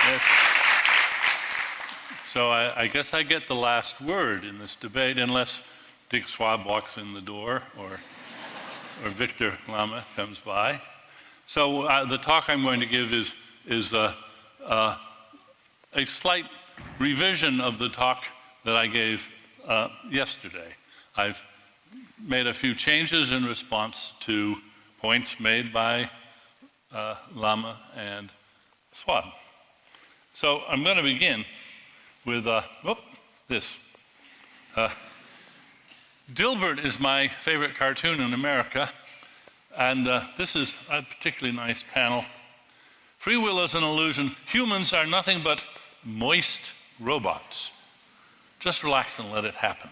Yes. So I guess I get the last word in this debate, unless Dick Schwab walks in the door or Victor Lama comes by. So the talk I'm going to give is a slight revision of the talk that I gave yesterday. I've made a few changes in response to points made by Lama and Schwab. So I'm going to begin with this. Dilbert is my favorite cartoon in America, and this is a particularly nice panel. Free will is an illusion. Humans are nothing but moist robots. Just relax and let it happen.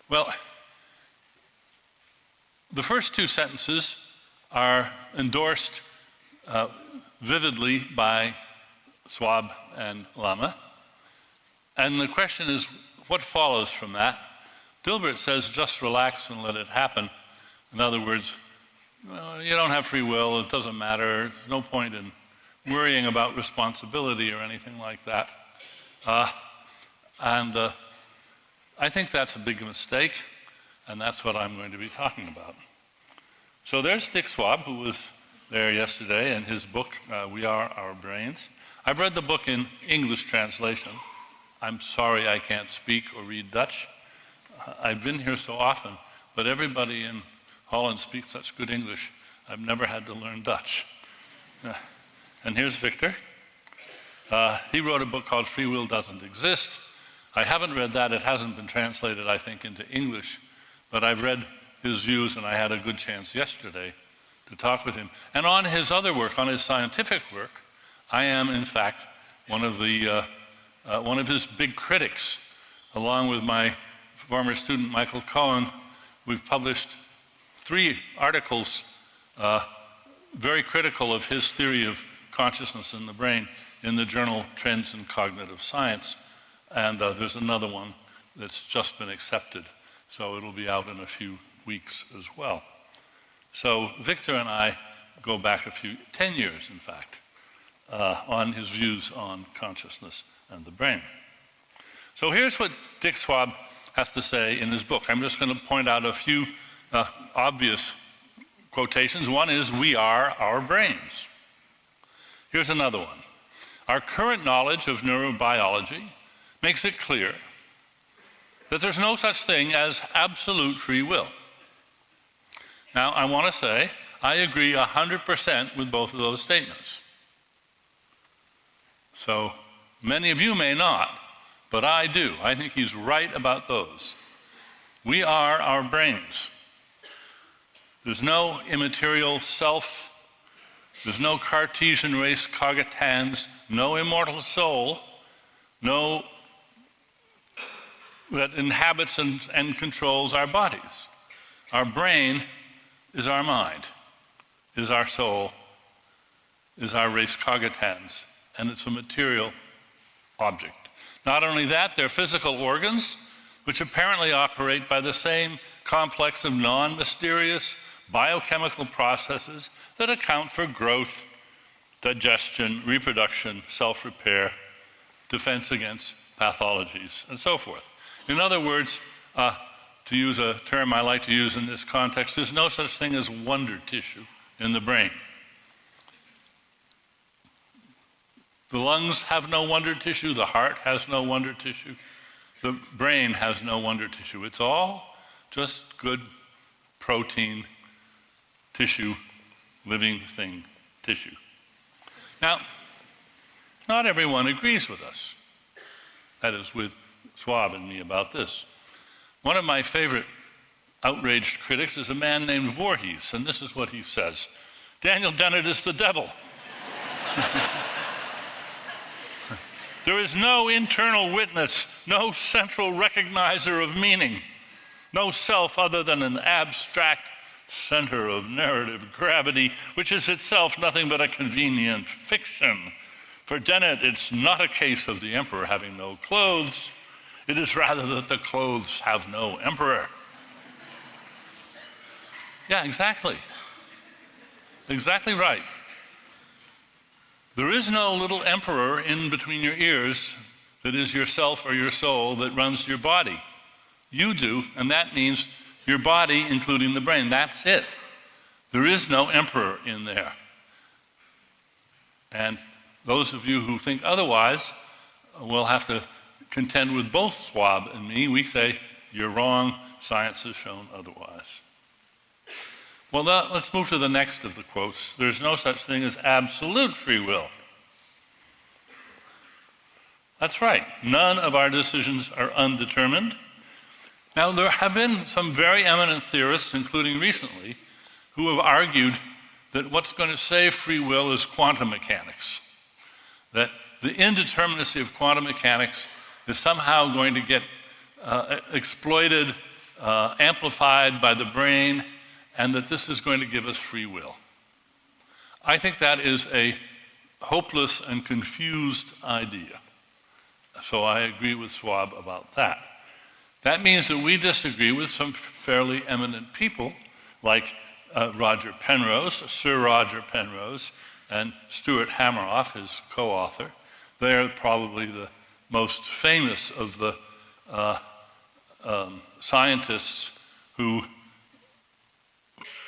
Well, the first two sentences are endorsed vividly by Schwab and Lama. And the question is, what follows from that? Dilbert says, just relax and let it happen. In other words, well, you don't have free will, it doesn't matter, there's no point in worrying about responsibility or anything like that. I think that's a big mistake, and that's what I'm going to be talking about. So there's Dick Schwab, who was there yesterday, in his book, We Are Our Brains. I've read the book in English translation. I'm sorry I can't speak or read Dutch. I've been here so often, but everybody in Holland speaks such good English, I've never had to learn Dutch. And here's Victor. He wrote a book called Free Will Doesn't Exist. I haven't read that. It hasn't been translated, I think, into English, but I've read his views, and I had a good chance yesterday to talk with him. And on his other work, on his scientific work, I am, in fact, one of his big critics. Along with my former student, Michael Cohen, we've published 3 articles very critical of his theory of consciousness in the brain in the journal Trends in Cognitive Science. And there's another one that's just been accepted, so it'll be out in a few weeks as well. So Victor and I go back 10 years, in fact, on his views on consciousness and the brain. So here's what Dick Schwab has to say in his book. I'm just going to point out a few obvious quotations. One is, we are our brains. Here's another one. Our current knowledge of neurobiology makes it clear that there's no such thing as absolute free will. Now, I want to say, I agree 100% with both of those statements. So, many of you may not, but I do. I think he's right about those. We are our brains. There's no immaterial self. There's no Cartesian res cogitans, no immortal soul, no that inhabits and controls our bodies. Our brain is our mind, is our soul, is our res cogitans, and it's a material object. Not only that, they're physical organs which apparently operate by the same complex of non-mysterious biochemical processes that account for growth, digestion, reproduction, self-repair, defense against pathologies, and so forth. In other words, to use a term I like to use in this context, there's no such thing as wonder tissue in the brain. The lungs have no wonder tissue, the heart has no wonder tissue, the brain has no wonder tissue. It's all just good protein tissue, living thing tissue. Now, not everyone agrees with us. That is, with Schwab and me about this. One of my favorite outraged critics is a man named Voorhees, and this is what he says. Daniel Dennett is the devil. There is no internal witness, no central recognizer of meaning, no self other than an abstract center of narrative gravity, which is itself nothing but a convenient fiction. For Dennett, it's not a case of the emperor having no clothes. It is rather that the clothes have no emperor. Yeah, exactly. Exactly right. There is no little emperor in between your ears that is yourself or your soul that runs your body. You do, and that means your body, including the brain. That's it. There is no emperor in there. And those of you who think otherwise will have to contend with both Schwab and me. We say, you're wrong, science has shown otherwise. Well, let's move to the next of the quotes. There's no such thing as absolute free will. That's right. None of our decisions are undetermined. Now, there have been some very eminent theorists, including recently, who have argued that what's going to save free will is quantum mechanics. That the indeterminacy of quantum mechanics is somehow going to get exploited, amplified by the brain, and that this is going to give us free will. I think that is a hopeless and confused idea. So I agree with Schwab about that. That means that we disagree with some fairly eminent people like Roger Penrose, Sir Roger Penrose, and Stuart Hameroff, his co-author. They're probably the most famous of the scientists who,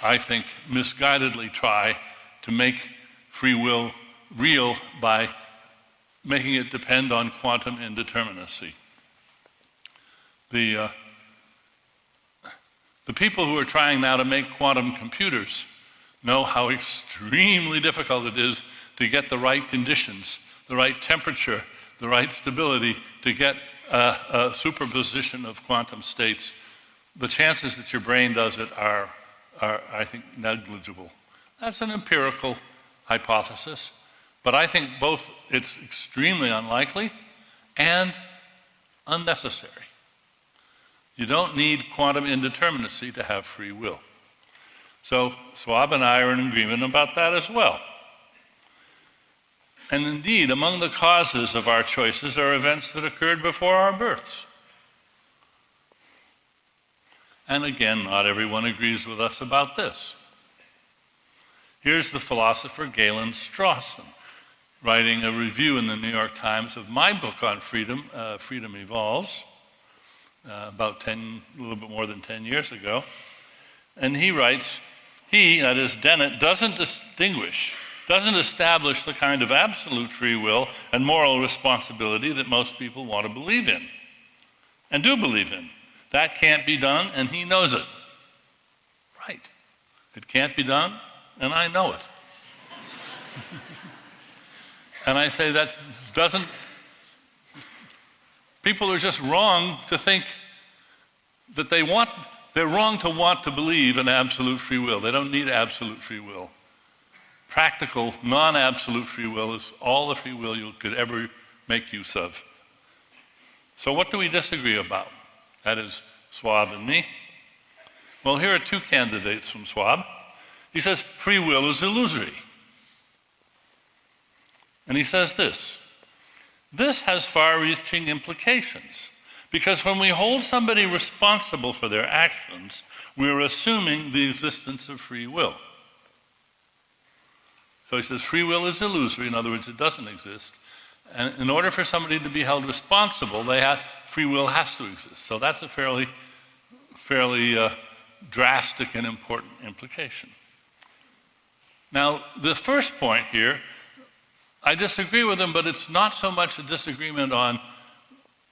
I think, misguidedly try to make free will real by making it depend on quantum indeterminacy. The people who are trying now to make quantum computers know how extremely difficult it is to get the right conditions, the right temperature, the right stability, to get a superposition of quantum states. The chances that your brain does it are, I think, negligible. That's an empirical hypothesis, but I think both it's extremely unlikely and unnecessary. You don't need quantum indeterminacy to have free will. So Schwab and I are in agreement about that as well. And indeed, among the causes of our choices are events that occurred before our births. And again, not everyone agrees with us about this. Here's the philosopher Galen Strawson writing a review in the New York Times of my book on freedom, Freedom Evolves, about a little bit more than 10 years ago. And he writes, that is Dennett, doesn't establish the kind of absolute free will and moral responsibility that most people want to believe in, and do believe in. That can't be done, and he knows it. Right. It can't be done, and I know it. And I say people are just wrong to think that they're wrong to want to believe in absolute free will. They don't need absolute free will. Practical, non-absolute free will is all the free will you could ever make use of. So what do we disagree about? That is Schwab and me. Well, here are two candidates from Schwab. He says free will is illusory. And he says this has far-reaching implications, because when we hold somebody responsible for their actions, we're assuming the existence of free will. So he says free will is illusory, in other words, it doesn't exist. And in order for somebody to be held responsible, free will has to exist. So that's a fairly drastic and important implication. Now, the first point here, I disagree with him, but it's not so much a disagreement on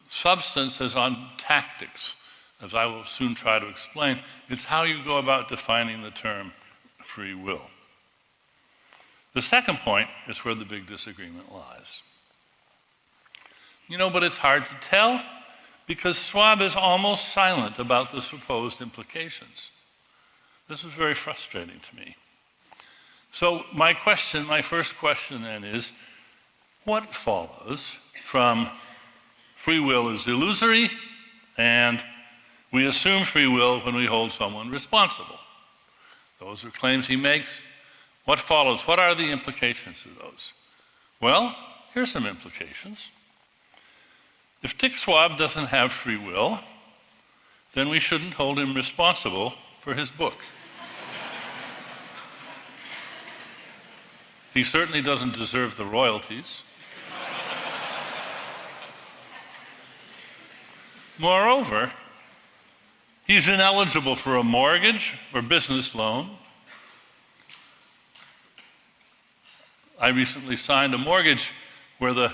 substance as on tactics, as I will soon try to explain. It's how you go about defining the term free will. The second point is where the big disagreement lies. But it's hard to tell because Schwab is almost silent about the supposed implications. This is very frustrating to me. So my first question then is, what follows from free will is illusory and we assume free will when we hold someone responsible? Those are claims he makes. What follows? What are the implications of those? Well, here's some implications. If Dick Schwab doesn't have free will, then we shouldn't hold him responsible for his book. He certainly doesn't deserve the royalties. Moreover, he's ineligible for a mortgage or business loan. I recently signed a mortgage where the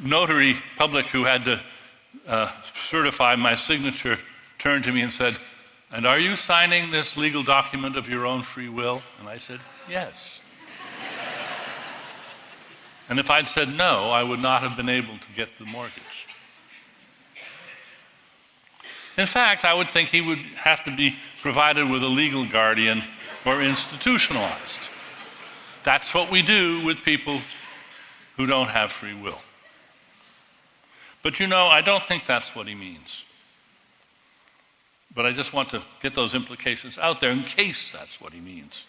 notary public who had to certify my signature turned to me and said, "And are you signing this legal document of your own free will?" And I said, "Yes." And if I'd said no, I would not have been able to get the mortgage. In fact, I would think he would have to be provided with a legal guardian or institutionalized. That's what we do with people who don't have free will. But you know, I don't think that's what he means. But I just want to get those implications out there in case that's what he means.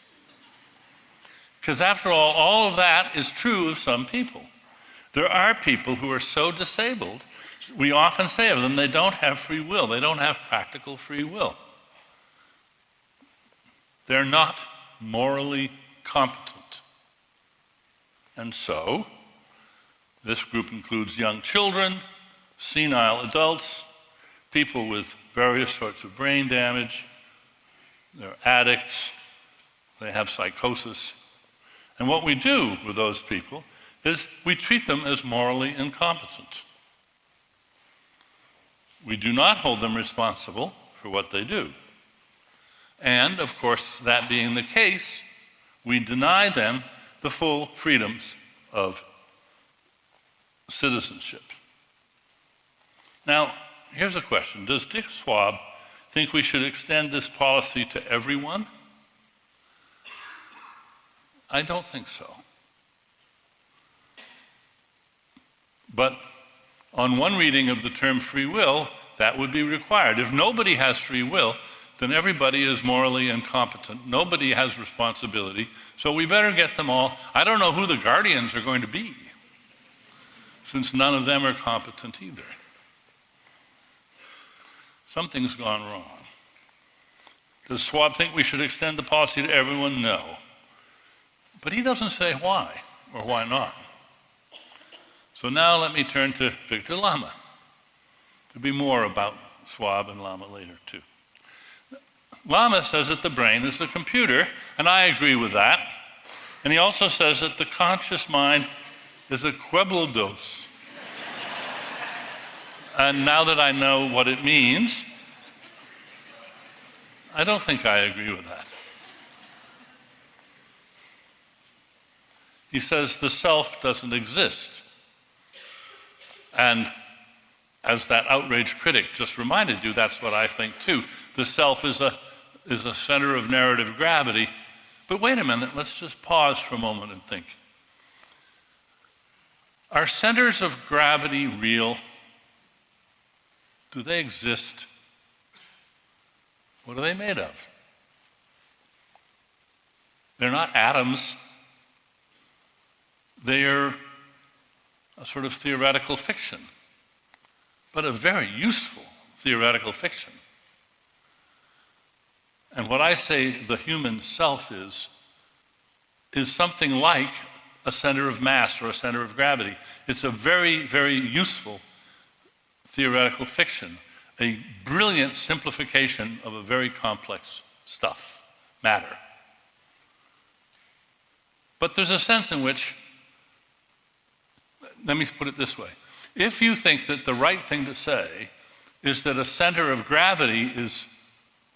Because after all of that is true of some people. There are people who are so disabled, we often say of them, they don't have free will. They don't have practical free will. They're not morally competent. And so, this group includes young children, senile adults, people with various sorts of brain damage, they're addicts, they have psychosis. And what we do with those people is we treat them as morally incompetent. We do not hold them responsible for what they do. And, of course, that being the case, we deny them the full freedoms of citizenship. Now, here's a question. Does Dick Schwab think we should extend this policy to everyone? I don't think so. But on one reading of the term free will, that would be required. If nobody has free will, then everybody is morally incompetent. Nobody has responsibility. So we better get them all. I don't know who the guardians are going to be, since none of them are competent either. Something's gone wrong. Does Schwab think we should extend the policy to everyone? No. But he doesn't say why or why not. So now let me turn to Victor Lama. There'll be more about Schwab and Lama later too. Lama says that the brain is a computer, and I agree with that. And he also says that the conscious mind is a quebeldos. And now that I know what it means, I don't think I agree with that. He says the self doesn't exist. And as that outraged critic just reminded you, that's what I think too. The self is a center of narrative gravity. But wait a minute, let's just pause for a moment and think. Are centers of gravity real? Do they exist? What are they made of? They're not atoms. They are a sort of theoretical fiction, but a very useful theoretical fiction. And what I say the human self is something like a center of mass or a center of gravity. It's a very, very useful theoretical fiction, a brilliant simplification of a very complex stuff, matter. But there's a sense in which, let me put it this way. If you think that the right thing to say is that a center of gravity is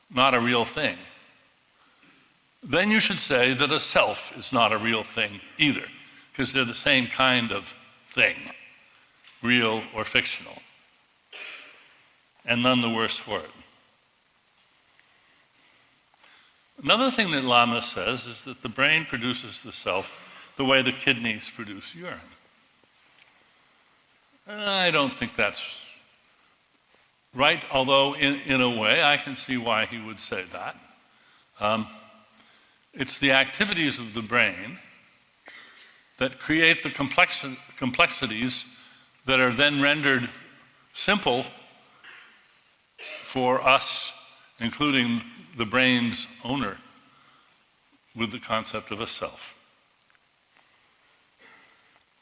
not a real thing, then you should say that a self is not a real thing either, because they're the same kind of thing, real or fictional, and none the worse for it. Another thing that Lama says is that the brain produces the self the way the kidneys produce urine. I don't think that's right, although in a way I can see why he would say that. It's the activities of the brain that create the complexities that are then rendered simple for us, including the brain's owner, with the concept of a self.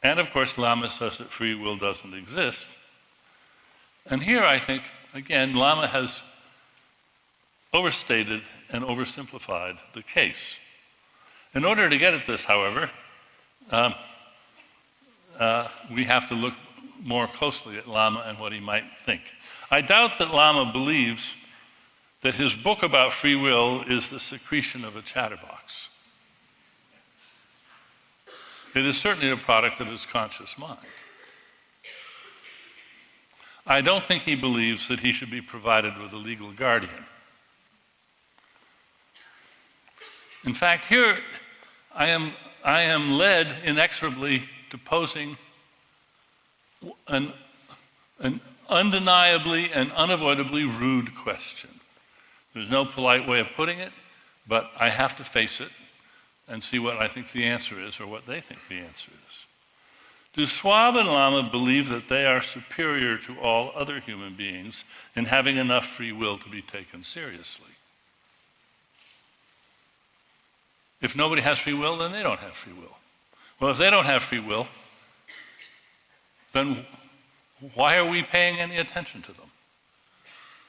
And of course, Lama says that free will doesn't exist. And here I think, again, Lama has overstated and oversimplified the case. In order to get at this, however, we have to look more closely at Lama and what he might think. I doubt that Lama believes that his book about free will is the secretion of a chatterbox. It is certainly a product of his conscious mind. I don't think he believes that he should be provided with a legal guardian. In fact, here I am led inexorably to posing an undeniably and unavoidably rude question. There's no polite way of putting it, but I have to face it and see what I think the answer is, or what they think the answer is. Do Schwab and Lama believe that they are superior to all other human beings in having enough free will to be taken seriously? If nobody has free will, then they don't have free will. Well, if they don't have free will, then why are we paying any attention to them?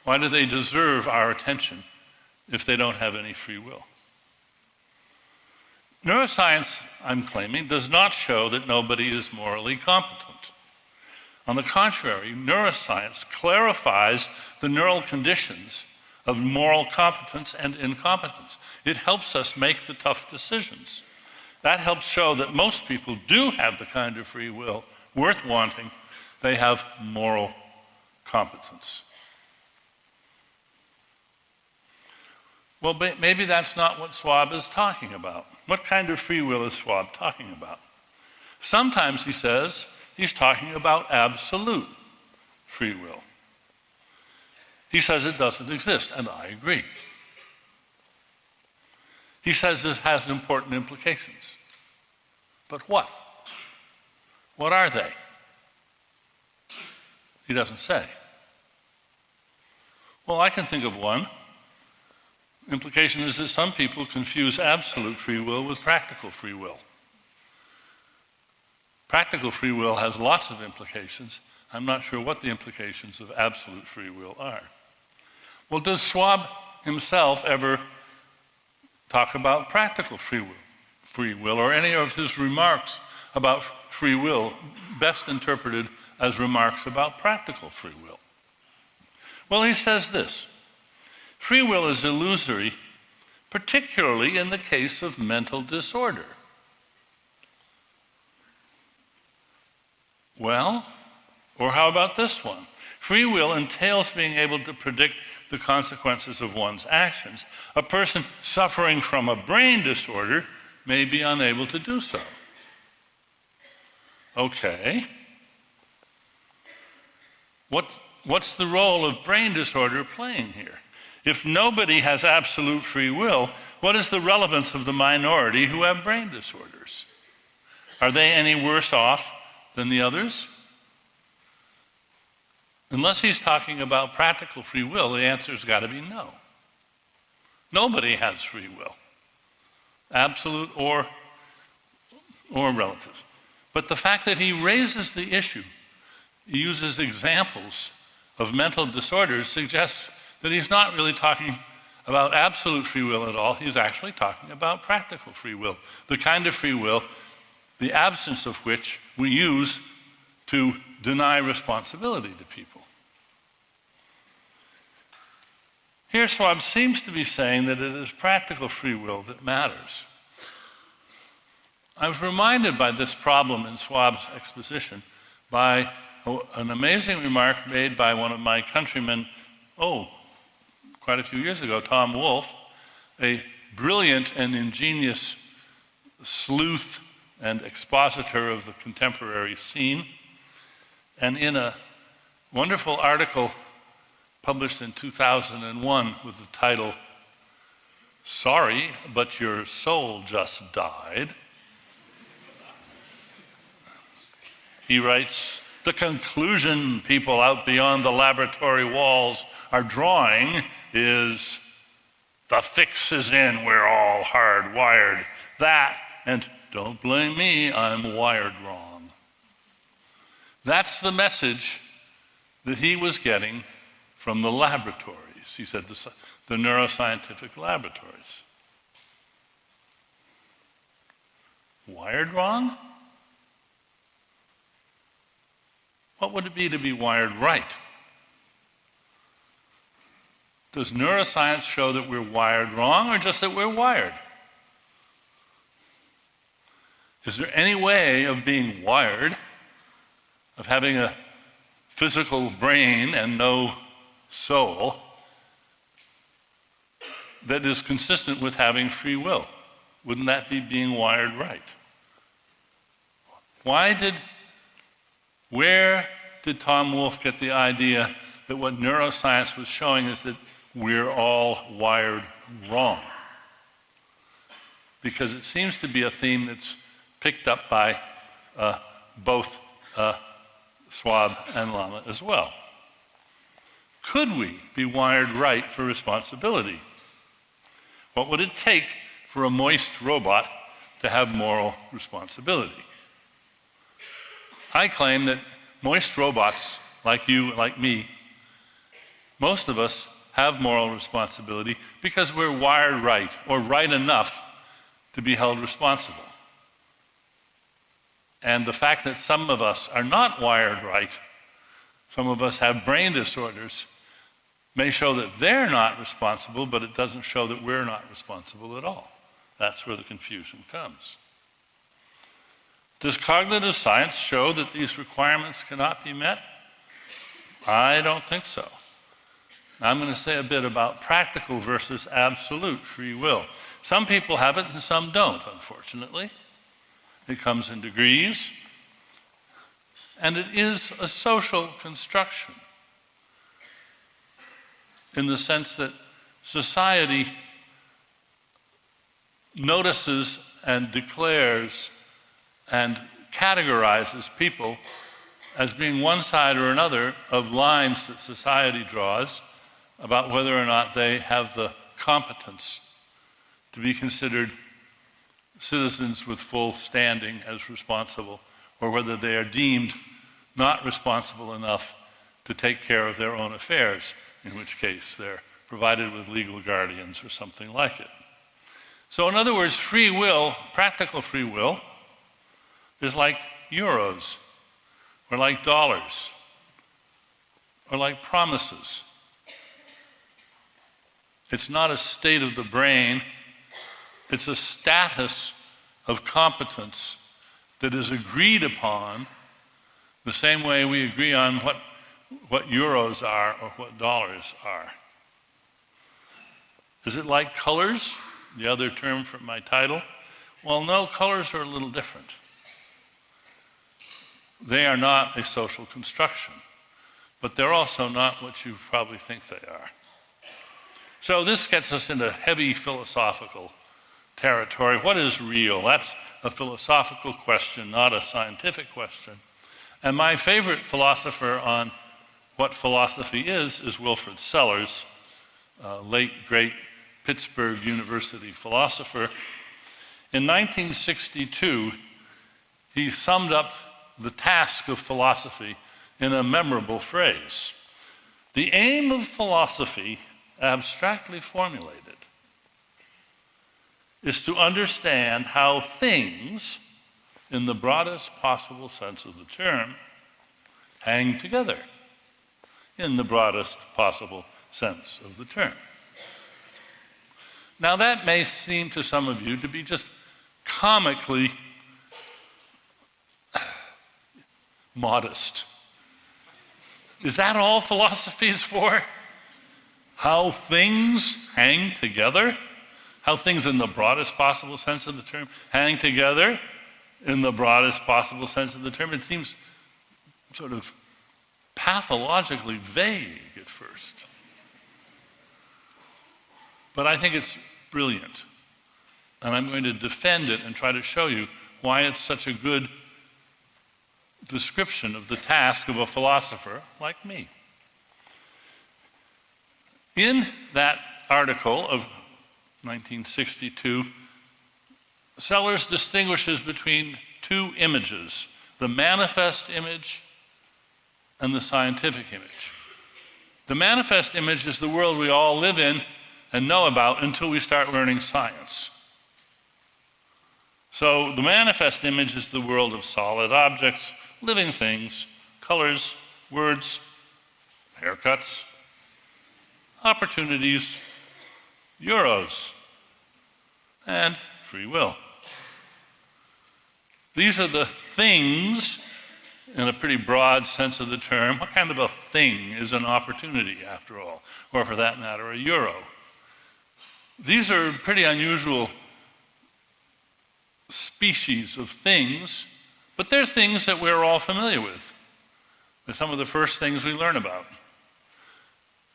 Why do they deserve our attention if they don't have any free will? Neuroscience, I'm claiming, does not show that nobody is morally competent. On the contrary, neuroscience clarifies the neural conditions of moral competence and incompetence. It helps us make the tough decisions. That helps show that most people do have the kind of free will worth wanting. They have moral competence. Well, maybe that's not what Schwab is talking about. What kind of free will is Schwab talking about? Sometimes he says he's talking about absolute free will. He says it doesn't exist, and I agree. He says this has important implications. But what? What are they? He doesn't say. Well, I can think of one. Implication is that some people confuse absolute free will with practical free will. Practical free will has lots of implications. I'm not sure what the implications of absolute free will are. Well, does Schwab himself ever talk about practical free will, or any of his remarks about free will best interpreted as remarks about practical free will? Well, he says this: free will is illusory, particularly in the case of mental disorder. Well, or how about this one? Free will entails being able to predict the consequences of one's actions. A person suffering from a brain disorder may be unable to do so. Okay. What's the role of brain disorder playing here? If nobody has absolute free will, what is the relevance of the minority who have brain disorders? Are they any worse off than the others? Unless he's talking about practical free will, the answer's got to be no. Nobody has free will, absolute or relative. But the fact that he raises the issue, he uses examples of mental disorders, suggests that he's not really talking about absolute free will at all. He's actually talking about practical free will, the kind of free will, the absence of which we use to deny responsibility to people. Here, Schwab seems to be saying that it is practical free will that matters. I was reminded by this problem in Schwab's exposition by an amazing remark made by one of my countrymen, quite a few years ago, Tom Wolfe, a brilliant and ingenious sleuth and expositor of the contemporary scene. And in a wonderful article published in 2001 with the title, "Sorry, but your soul just died," he writes, "The conclusion people out beyond the laboratory walls are drawing is the fix is in, we're all hardwired. That, and don't blame me, I'm wired wrong." That's the message that he was getting from the laboratories. He said the neuroscientific laboratories. Wired wrong? What would it be to be wired right? Does neuroscience show that we're wired wrong, or just that we're wired? Is there any way of being wired, of having a physical brain and no soul, that is consistent with having free will? Wouldn't that be being wired right? Where did Tom Wolfe get the idea that what neuroscience was showing is that we're all wired wrong? Because it seems to be a theme that's picked up by both Schwab and Lama as well. Could we be wired right for responsibility? What would it take for a moist robot to have moral responsibility? I claim that moist robots, like you, like me, most of us have moral responsibility because we're wired right, or right enough to be held responsible. And the fact that some of us are not wired right, some of us have brain disorders, may show that they're not responsible, but it doesn't show that we're not responsible at all. That's where the confusion comes. Does cognitive science show that these requirements cannot be met? I don't think so. I'm going to say a bit about practical versus absolute free will. Some people have it and some don't, unfortunately. It comes in degrees, and it is a social construction in the sense that society notices and declares and categorizes people as being one side or another of lines that society draws about whether or not they have the competence to be considered citizens with full standing as responsible, or whether they are deemed not responsible enough to take care of their own affairs, in which case they're provided with legal guardians or something like it. So in other words, free will, practical free will, is like euros, or like dollars, or like promises. It's not a state of the brain, it's a status of competence that is agreed upon the same way we agree on what euros are or what dollars are. Is it like colors, the other term for my title? Well, no, colors are a little different. They are not a social construction, but they're also not what you probably think they are. So this gets us into heavy philosophical territory. What is real? That's a philosophical question, not a scientific question. And my favorite philosopher on what philosophy is Wilfrid Sellars, late great Pittsburgh University philosopher. In 1962, he summed up the task of philosophy in a memorable phrase. The aim of philosophy, abstractly formulated, is to understand how things, in the broadest possible sense of the term, hang together, in the broadest possible sense of the term. Now that may seem to some of you to be just comically modest. Is that all philosophy is for? How things hang together? How things in the broadest possible sense of the term hang together in the broadest possible sense of the term? It seems sort of pathologically vague at first. But I think it's brilliant. And I'm going to defend it and try to show you why it's such a good description of the task of a philosopher like me. In that article of 1962, Sellars distinguishes between two images, the manifest image and the scientific image. The manifest image is the world we all live in and know about until we start learning science. So the manifest image is the world of solid objects, living things, colors, words, haircuts, opportunities, euros, and free will. These are the things in a pretty broad sense of the term. What kind of a thing is an opportunity, after all? Or for that matter, a euro? These are pretty unusual species of things, but they're things that we're all familiar with. They're some of the first things we learn about.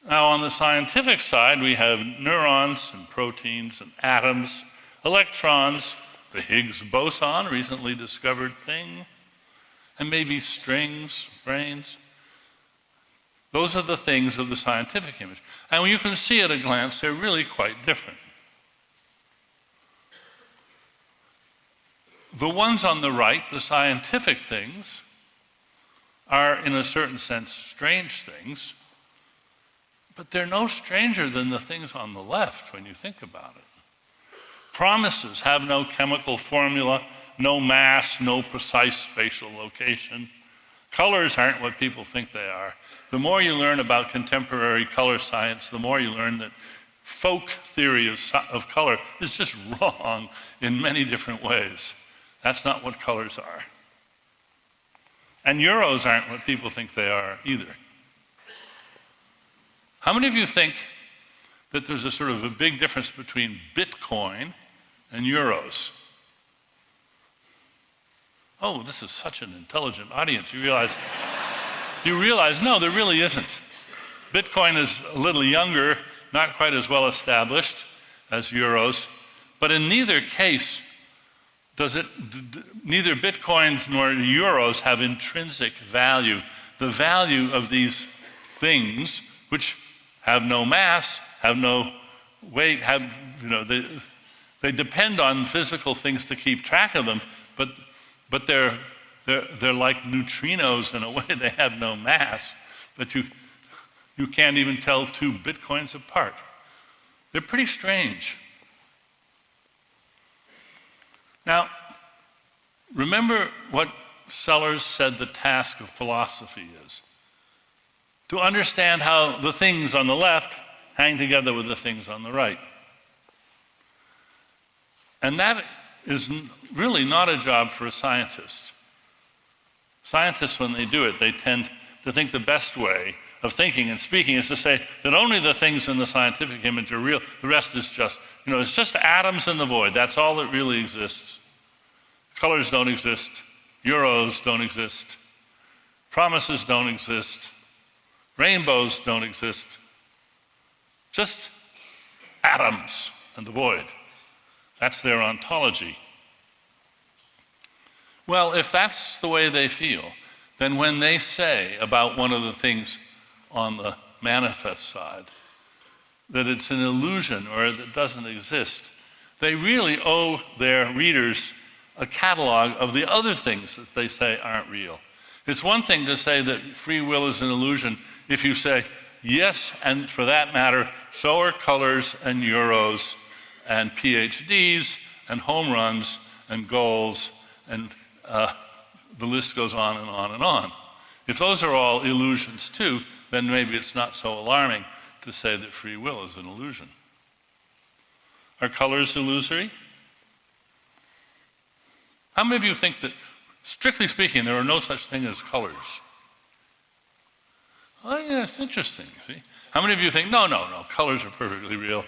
Now, on the scientific side, we have neurons and proteins and atoms, electrons, the Higgs boson, recently discovered thing, and maybe strings, brains. Those are the things of the scientific image. And you can see at a glance, they're really quite different. The ones on the right, the scientific things, are in a certain sense strange things, but they're no stranger than the things on the left when you think about it. Promises have no chemical formula, no mass, no precise spatial location. Colors aren't what people think they are. The more you learn about contemporary color science, the more you learn that folk theory of color is just wrong in many different ways. That's not what colors are. And euros aren't what people think they are either. How many of you think that there's a sort of a big difference between Bitcoin and euros? Oh, this is such an intelligent audience. You realize, no, there really isn't. Bitcoin is a little younger, not quite as well established as euros, but in neither case neither Bitcoins nor euros have intrinsic value. The value of these things, which have no mass, have no weight, they depend on physical things to keep track of them, but they're like neutrinos in a way. They have no mass, but you can't even tell two Bitcoins apart. They're pretty strange. Now, remember what Slors said the task of philosophy is: to understand how the things on the left hang together with the things on the right. And that is really not a job for a scientist. Scientists, when they do it, they tend to think the best way of thinking and speaking is to say that only the things in the scientific image are real. The rest is just, it's just atoms in the void. That's all that really exists. Colors don't exist. Euros don't exist. Promises don't exist. Rainbows don't exist. Just atoms and the void. That's their ontology. Well, if that's the way they feel, then when they say about one of the things on the manifest side that it's an illusion or that it doesn't exist, they really owe their readers a catalog of the other things that they say aren't real. It's one thing to say that free will is an illusion if you say, yes, and for that matter, so are colors and euros and PhDs and home runs and goals, and the list goes on and on and on. If those are all illusions too, then maybe it's not so alarming to say that free will is an illusion. Are colors illusory? How many of you think that, strictly speaking, there are no such thing as colors? Oh yeah, it's interesting, see? How many of you think, no, colors are perfectly real?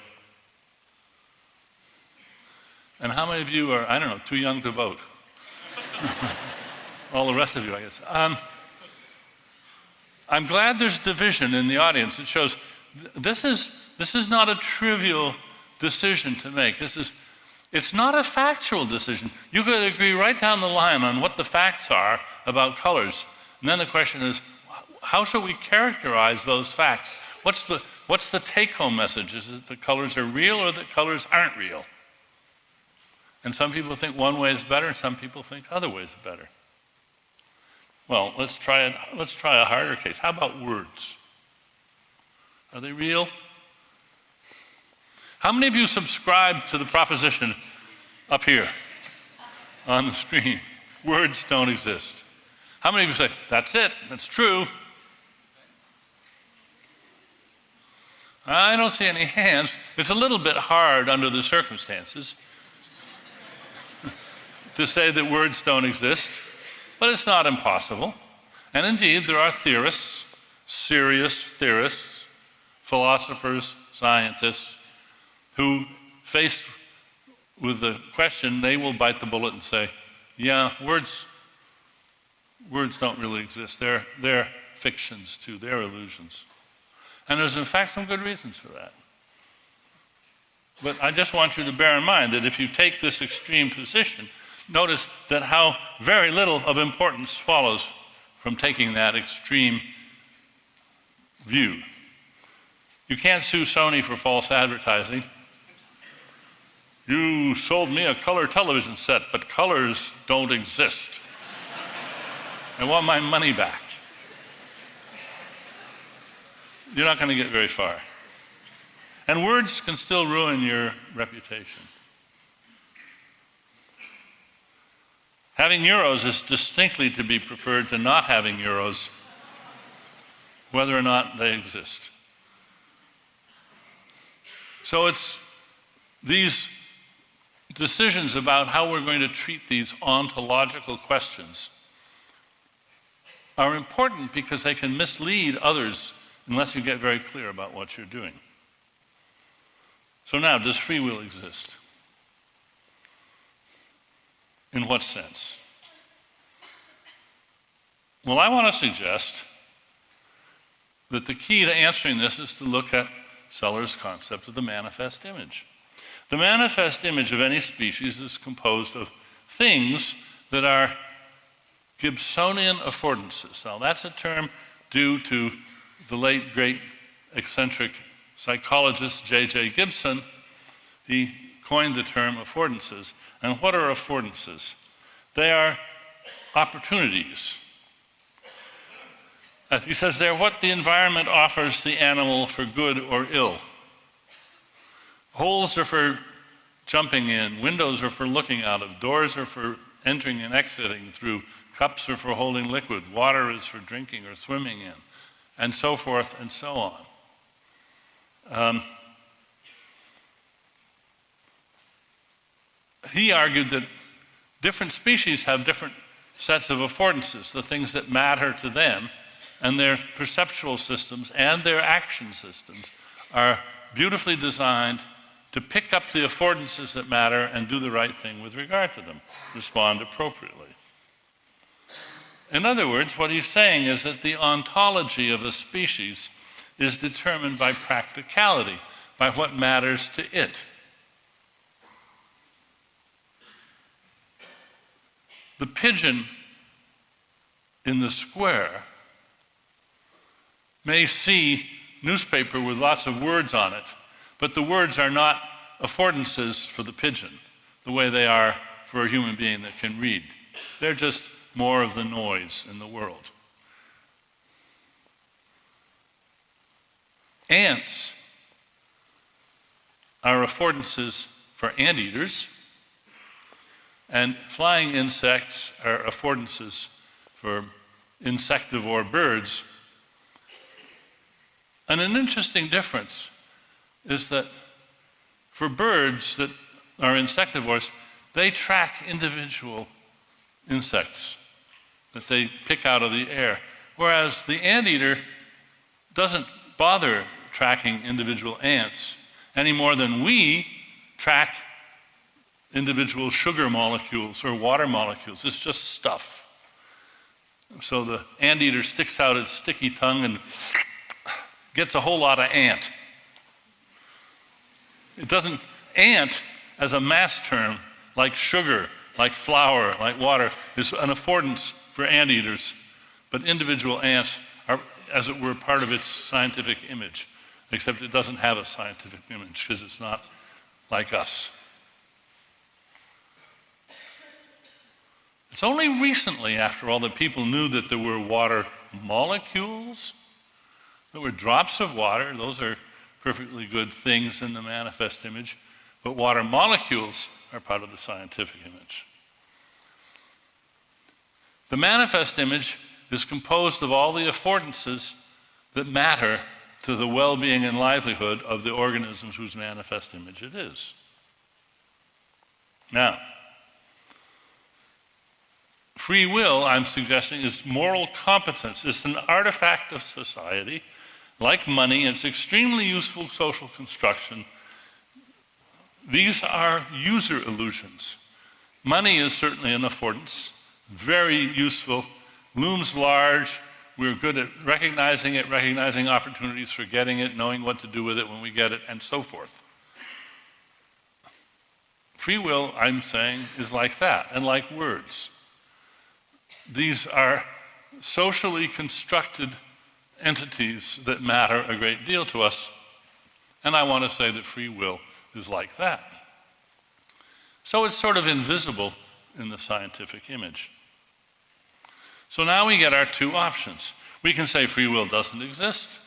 And how many of you are, too young to vote? All the rest of you, I guess. I'm glad there's division in the audience. It shows this is not a trivial decision to make. It's not a factual decision. You could agree right down the line on what the facts are about colors. And then the question is, how should we characterize those facts? What's the take-home message? Is it that colors are real or that colors aren't real? And some people think one way is better, and some people think other ways are better. Well, let's try a harder case. How about words? Are they real? How many of you subscribe to the proposition up here on the screen? Words don't exist. How many of you say, that's it, that's true? I don't see any hands. It's a little bit hard under the circumstances to say that words don't exist, but it's not impossible. And indeed, there are theorists, serious theorists, philosophers, scientists, who, faced with the question, they will bite the bullet and say, yeah, words don't really exist. They're fictions too, they're illusions. And there's in fact some good reasons for that. But I just want you to bear in mind that if you take this extreme position, notice that how very little of importance follows from taking that extreme view. You can't sue Sony for false advertising. You sold me a color television set, but colors don't exist. I want my money back. You're not going to get very far. And words can still ruin your reputation. Having euros is distinctly to be preferred to not having euros, whether or not they exist. So it's these decisions about how we're going to treat these ontological questions are important because they can mislead others unless you get very clear about what you're doing. So now, does free will exist? In what sense? Well, I want to suggest that the key to answering this is to look at Slors' concept of the manifest image. The manifest image of any species is composed of things that are Gibsonian affordances. Now, that's a term due to the late, great, eccentric psychologist J.J. Gibson. He coined the term affordances. And what are affordances? They are opportunities. As he says, they're what the environment offers the animal for good or ill. Holes are for jumping in, windows are for looking out of, doors are for entering and exiting through, cups are for holding liquid, water is for drinking or swimming in, and so forth and so on. He argued that different species have different sets of affordances, the things that matter to them, and their perceptual systems and their action systems are beautifully designed to pick up the affordances that matter and do the right thing with regard to them, respond appropriately. In other words, what he's saying is that the ontology of a species is determined by practicality, by what matters to it. The pigeon in the square may see newspaper with lots of words on it, but the words are not affordances for the pigeon, the way they are for a human being that can read. They're just more of the noise in the world. Ants are affordances for anteaters, and flying insects are affordances for insectivore birds. And an interesting difference is that for birds that are insectivores, they track individual insects that they pick out of the air, whereas the anteater doesn't bother tracking individual ants any more than we track individual sugar molecules or water molecules. It's just stuff. So the anteater sticks out its sticky tongue and gets a whole lot of ant. It doesn't, ant as a mass term, like sugar, like flour, like water, is an affordance for anteaters, but individual ants are, as it were, part of its scientific image, except it doesn't have a scientific image because it's not like us. It's only recently, after all, that people knew that there were water molecules. There were drops of water. Those are perfectly good things in the manifest image. But water molecules are part of the scientific image. The manifest image is composed of all the affordances that matter to the well-being and livelihood of the organisms whose manifest image it is. Now, free will, I'm suggesting, is moral competence. It's an artifact of society. Like money, it's extremely useful social construction. These are user illusions. Money is certainly an affordance, very useful, looms large. We're good at recognizing it, recognizing opportunities for getting it, knowing what to do with it when we get it, and so forth. Free will, I'm saying, is like that, and like words. These are socially constructed entities that matter a great deal to us, and I want to say that free will is like that. So it's sort of invisible in the scientific image. So now we get our two options. We can say free will doesn't exist,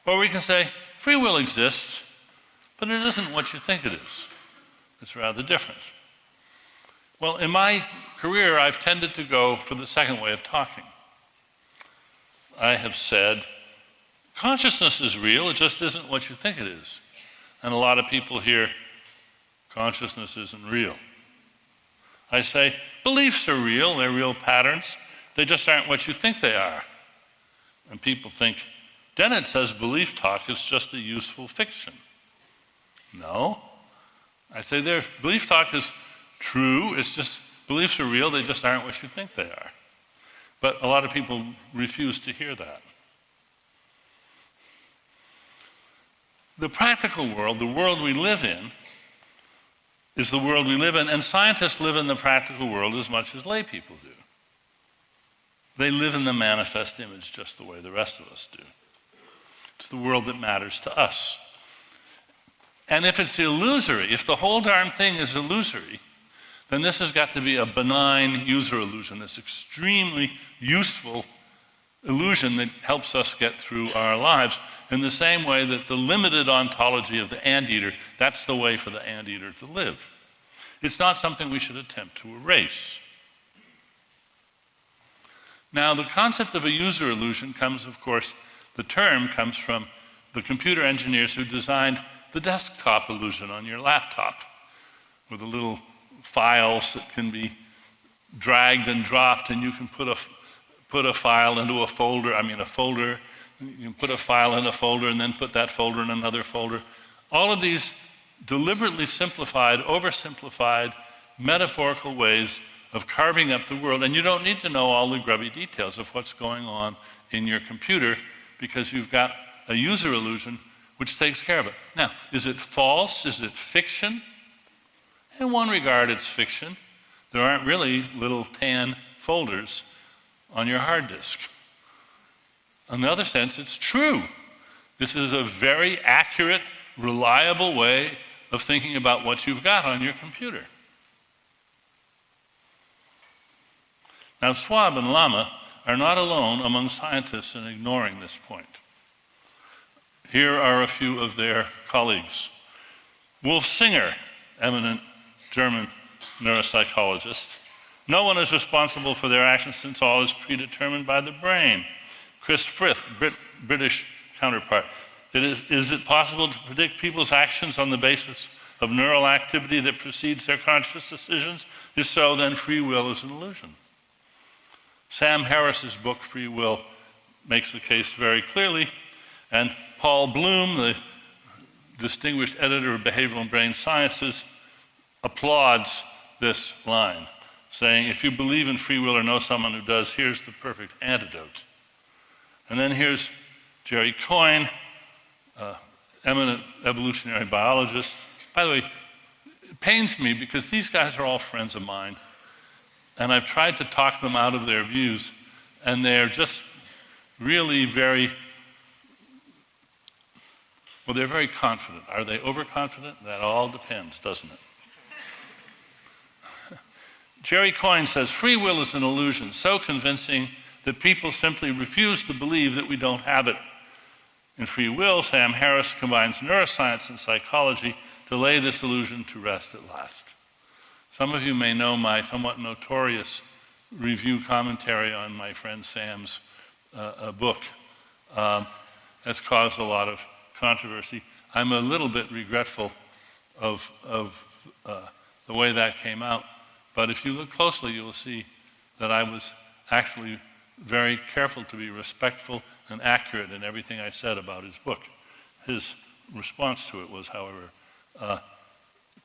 or we can say free will exists, but it isn't what you think it is. It's rather different. Well, in my career, I've tended to go for the second way of talking. I have said, consciousness is real, it just isn't what you think it is. And a lot of people hear, consciousness isn't real. I say, beliefs are real, they're real patterns, they just aren't what you think they are. And people think, Dennett says belief talk is just a useful fiction. No. I say belief talk is true, it's just beliefs are real, they just aren't what you think they are. But a lot of people refuse to hear that. The practical world, the world we live in, is the world we live in, and scientists live in the practical world as much as lay people do. They live in the manifest image just the way the rest of us do. It's the world that matters to us. And if it's illusory, if the whole darn thing is illusory, then this has got to be a benign user illusion, this extremely useful illusion that helps us get through our lives in the same way that the limited ontology of the anteater, that's the way for the anteater to live. It's not something we should attempt to erase. Now, the concept of a user illusion comes, of course, the term comes from the computer engineers who designed the desktop illusion on your laptop with the little files that can be dragged and dropped, and you can put a file into a folder, you can put a file in a folder and then put that folder in another folder. All of these deliberately simplified, oversimplified, metaphorical ways of carving up the world, and you don't need to know all the grubby details of what's going on in your computer because you've got a user illusion which takes care of it. Now, is it false? Is it fiction? In one regard, it's fiction. There aren't really little tan folders on your hard disk. In the other sense, it's true. This is a very accurate, reliable way of thinking about what you've got on your computer. Now, Schwab and Lama are not alone among scientists in ignoring this point. Here are a few of their colleagues. Wolf Singer, eminent German neuropsychologist. No one is responsible for their actions since all is predetermined by the brain. Chris Frith, British counterpart. Is it possible to predict people's actions on the basis of neural activity that precedes their conscious decisions? If so, then free will is an illusion. Sam Harris's book, Free Will, makes the case very clearly, and Paul Bloom, the distinguished editor of Behavioral and Brain Sciences, applauds this line, saying, if you believe in free will or know someone who does, here's the perfect antidote. And then here's Jerry Coyne, eminent evolutionary biologist. By the way, it pains me because these guys are all friends of mine, and I've tried to talk them out of their views, and they're just really very, well, they're very confident. Are they overconfident? That all depends, doesn't it? Jerry Coyne says, free will is an illusion so convincing that people simply refuse to believe that we don't have it. In Free Will, Sam Harris combines neuroscience and psychology to lay this illusion to rest at last. Some of you may know my somewhat notorious review commentary on my friend Sam's book. That's caused a lot of controversy. I'm a little bit regretful of the way that came out, but if you look closely, you will see that I was actually very careful to be respectful and accurate in everything I said about his book. His response to it was, however,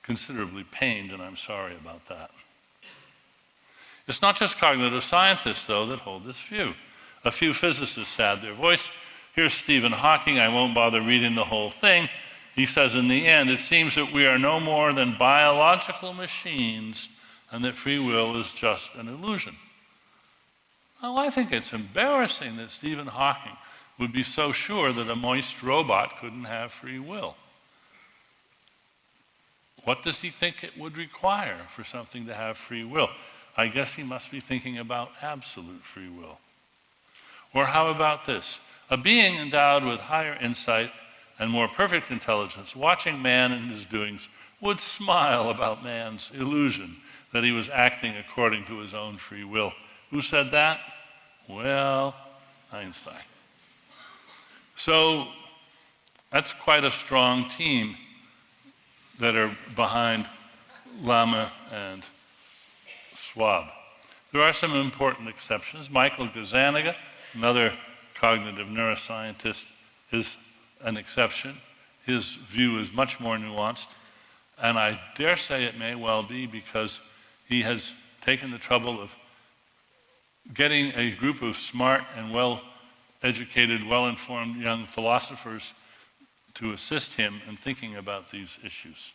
considerably pained, and I'm sorry about that. It's not just cognitive scientists, though, that hold this view. A few physicists add their voice. Here's Stephen Hawking. I won't bother reading the whole thing. He says, in the end, it seems that we are no more than biological machines and that free will is just an illusion. Well, I think it's embarrassing that Stephen Hawking would be so sure that a moist robot couldn't have free will. What does he think it would require for something to have free will? I guess he must be thinking about absolute free will. Or how about this? A being endowed with higher insight and more perfect intelligence, watching man and his doings, would smile about man's illusion that he was acting according to his own free will. Who said that? Well, Einstein. So that's quite a strong team that are behind Lama and Schwab. There are some important exceptions. Michael Gazzaniga, another cognitive neuroscientist, is an exception. His view is much more nuanced, and I dare say it may well be because he has taken the trouble of getting a group of smart and well-educated, well-informed young philosophers to assist him in thinking about these issues.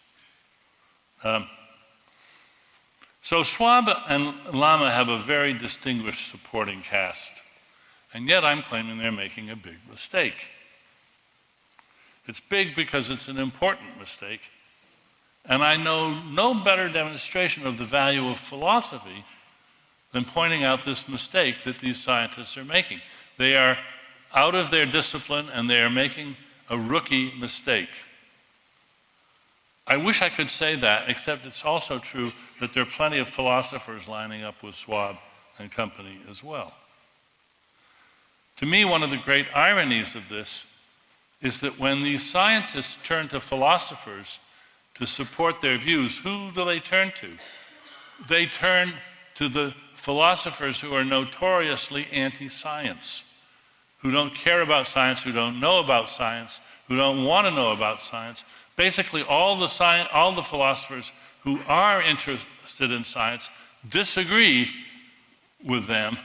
So Schwab and Lama have a very distinguished supporting cast, and yet I'm claiming they're making a big mistake. It's big because it's an important mistake, and I know no better demonstration of the value of philosophy than pointing out this mistake that these scientists are making. They are out of their discipline and they are making a rookie mistake. I wish I could say that, except it's also true that there are plenty of philosophers lining up with Schwab and company as well. To me, one of the great ironies of this is that when these scientists turn to philosophers to support their views, who do they turn to? They turn to the philosophers who are notoriously anti-science, who don't care about science, who don't know about science, who don't want to know about science. Basically, all the philosophers who are interested in science disagree with them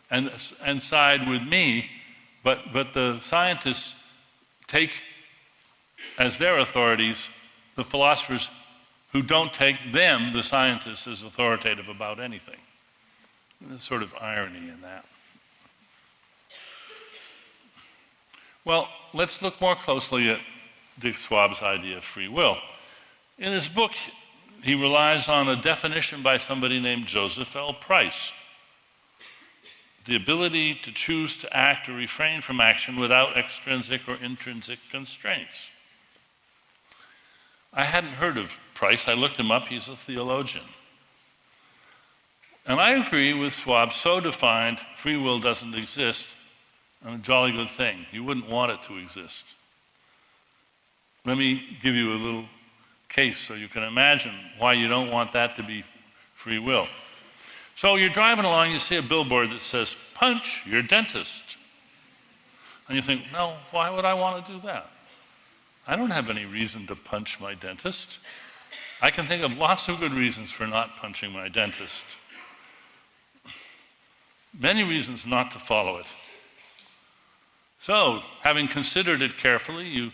and side with me, but the scientists take as their authorities the philosophers who don't take them, the scientists, as authoritative about anything. There's sort of irony in that. Well, let's look more closely at Dick Schwab's idea of free will. In his book, he relies on a definition by somebody named Joseph L. Price. The ability to choose to act or refrain from action without extrinsic or intrinsic constraints. I hadn't heard of Price. I looked him up. He's a theologian. And I agree with Schwab, so defined, free will doesn't exist, and a jolly good thing. You wouldn't want it to exist. Let me give you a little case so you can imagine why you don't want that to be free will. So you're driving along, you see a billboard that says, "Punch your dentist." And you think, no, why would I want to do that? I don't have any reason to punch my dentist. I can think of lots of good reasons for not punching my dentist. Many reasons not to follow it. So, having considered it carefully, you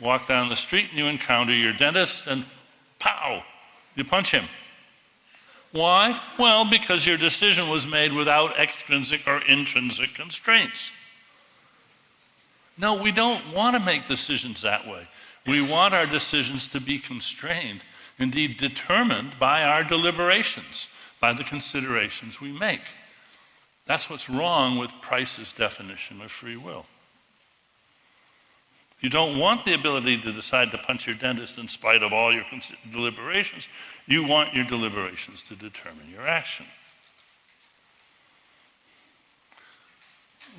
walk down the street and you encounter your dentist and pow, you punch him. Why? Well, because your decision was made without extrinsic or intrinsic constraints. No, we don't want to make decisions that way. We want our decisions to be constrained. indeed determined by our deliberations, by the considerations we make. That's what's wrong with Price's definition of free will. You don't want the ability to decide to punch your dentist in spite of all your deliberations. You want your deliberations to determine your action.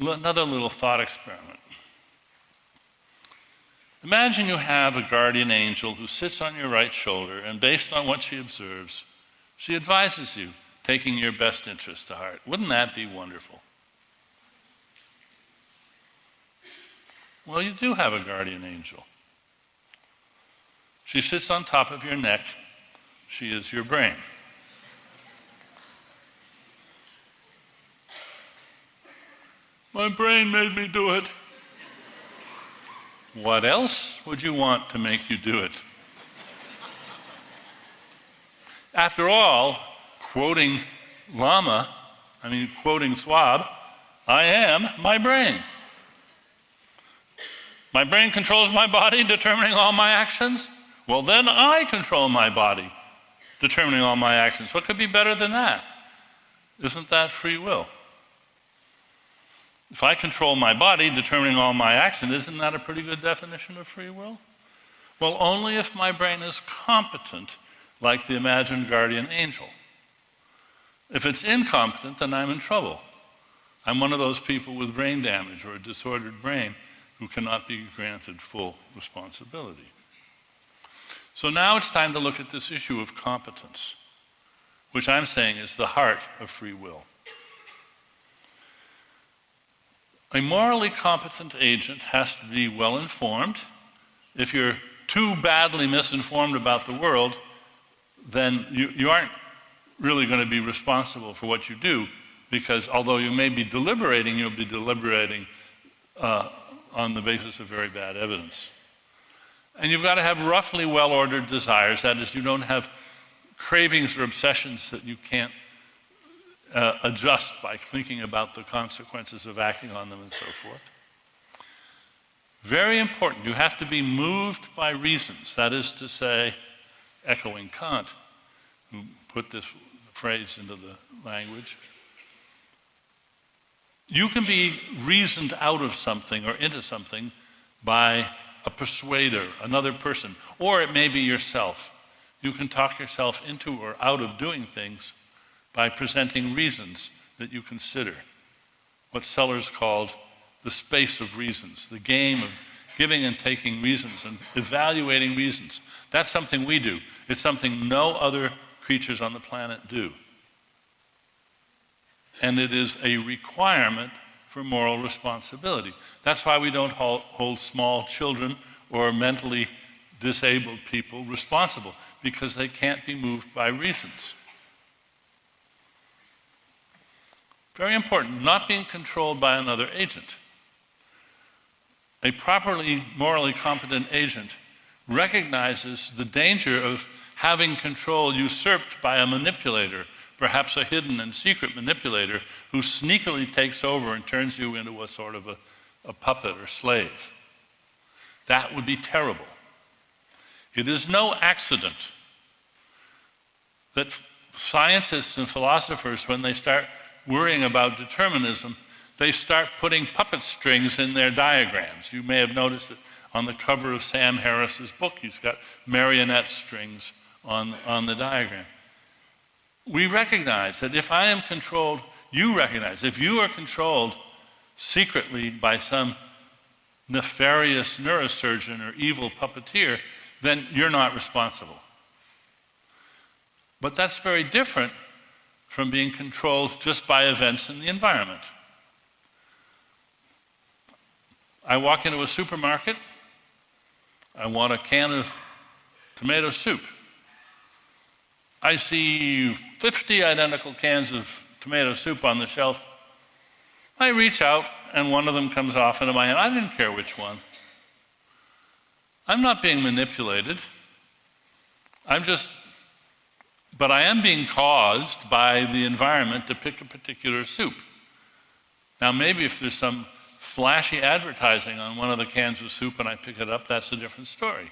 Another little thought experiment. Imagine you have a guardian angel who sits on your right shoulder, and based on what she observes, she advises you, taking your best interest to heart. Wouldn't that be wonderful? Well, you do have a guardian angel. She sits on top of your neck. She is your brain. My brain made me do it. What else would you want to make you do it? After all, quoting Schwab, I am my brain. My brain controls my body, determining all my actions. Well, then I control my body, determining all my actions. What could be better than that? Isn't that free will? If I control my body, determining all my actions, isn't that a pretty good definition of free will? Well, only if my brain is competent, like the imagined guardian angel. If it's incompetent, then I'm in trouble. I'm one of those people with brain damage or a disordered brain who cannot be granted full responsibility. So now it's time to look at this issue of competence, which I'm saying is the heart of free will. A morally competent agent has to be well informed. If you're too badly misinformed about the world, then you aren't really going to be responsible for what you do, because although you may be deliberating, you'll be deliberating on the basis of very bad evidence. And you've got to have roughly well-ordered desires. That is, you don't have cravings or obsessions that you can't adjust by thinking about the consequences of acting on them and so forth. Very important, you have to be moved by reasons. That is to say, echoing Kant, who put this phrase into the language, you can be reasoned out of something or into something by a persuader, another person, or it may be yourself. You can talk yourself into or out of doing things by presenting reasons that you consider. What Slors called the space of reasons, the game of giving and taking reasons and evaluating reasons. That's something we do. It's something no other creatures on the planet do. And it is a requirement for moral responsibility. That's why we don't hold small children or mentally disabled people responsible, because they can't be moved by reasons. Very important, not being controlled by another agent. A properly morally competent agent recognizes the danger of having control usurped by a manipulator, perhaps a hidden and secret manipulator who sneakily takes over and turns you into a sort of a puppet or slave. That would be terrible. It is no accident that scientists and philosophers, when they start worrying about determinism, they start putting puppet strings in their diagrams. You may have noticed that on the cover of Sam Harris's book, he's got marionette strings on the diagram. We recognize that if I am controlled, you recognize, if you are controlled secretly by some nefarious neurosurgeon or evil puppeteer, then you're not responsible. But that's very different from being controlled just by events in the environment. I walk into a supermarket, I want a can of tomato soup. I see 50 identical cans of tomato soup on the shelf. I reach out and one of them comes off into my hand. I didn't care which one. I'm not being manipulated. But I am being caused by the environment to pick a particular soup. Now maybe if there's some flashy advertising on one of the cans of soup and I pick it up, that's a different story.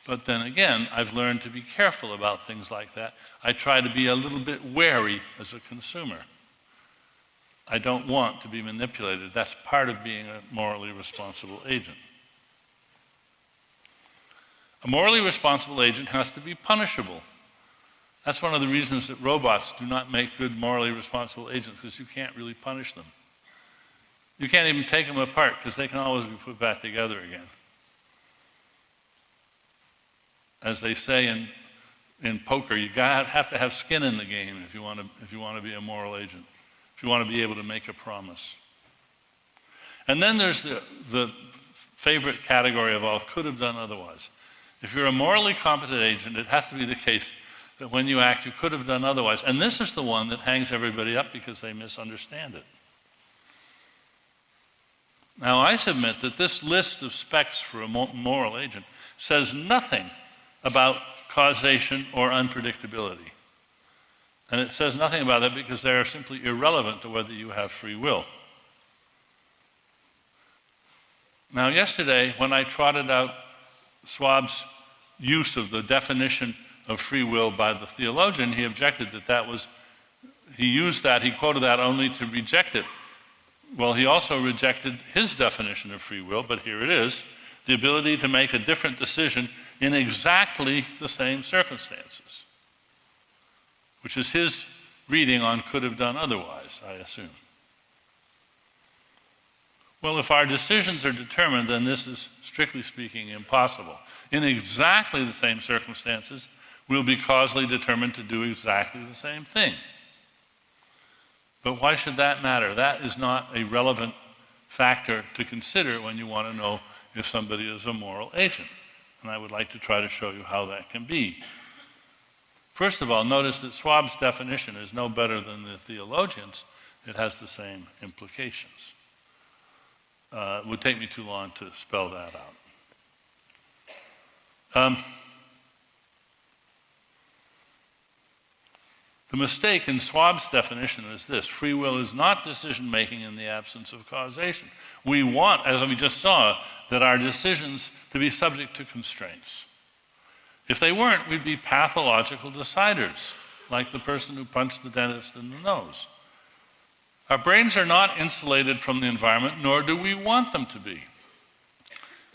But then again, I've learned to be careful about things like that. I try to be a little bit wary as a consumer. I don't want to be manipulated. That's part of being a morally responsible agent. A morally responsible agent has to be punishable. That's one of the reasons that robots do not make good morally responsible agents, because you can't really punish them. You can't even take them apart, because they can always be put back together again. As they say in poker, you have to have skin in the game if you want to be a moral agent, if you want to be able to make a promise. And then there's the favorite category of all, could have done otherwise. If you're a morally competent agent, it has to be the case that when you act, you could have done otherwise. And this is the one that hangs everybody up because they misunderstand it. Now, I submit that this list of specs for a moral agent says nothing about causation or unpredictability. And it says nothing about that because they are simply irrelevant to whether you have free will. Now, yesterday, when I trotted out Schwab's use of the definition of free will by the theologian, he objected that he quoted that only to reject it. Well, he also rejected his definition of free will, but here it is, the ability to make a different decision in exactly the same circumstances, which is his reading on could have done otherwise, I assume. Well, if our decisions are determined, then this is, strictly speaking, impossible. In exactly the same circumstances, we'll be causally determined to do exactly the same thing. But why should that matter? That is not a relevant factor to consider when you want to know if somebody is a moral agent. And I would like to try to show you how that can be. First of all, notice that Schwab's definition is no better than the theologian's. It has the same implications. It would take me too long to spell that out. The mistake in Schwab's definition is this: free will is not decision-making in the absence of causation. We want, as we just saw, that our decisions to be subject to constraints. If they weren't, we'd be pathological deciders, like the person who punched the dentist in the nose. Our brains are not insulated from the environment, nor do we want them to be.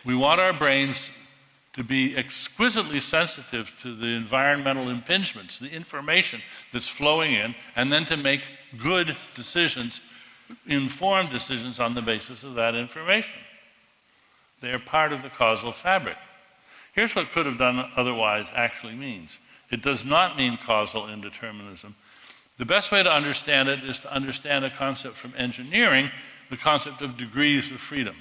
We want our brains to be exquisitely sensitive to the environmental impingements, the information that's flowing in, and then to make good decisions, informed decisions on the basis of that information. They are part of the causal fabric. Here's what could have done otherwise actually means. It does not mean causal indeterminism. The best way to understand it is to understand a concept from engineering, the concept of degrees of freedom.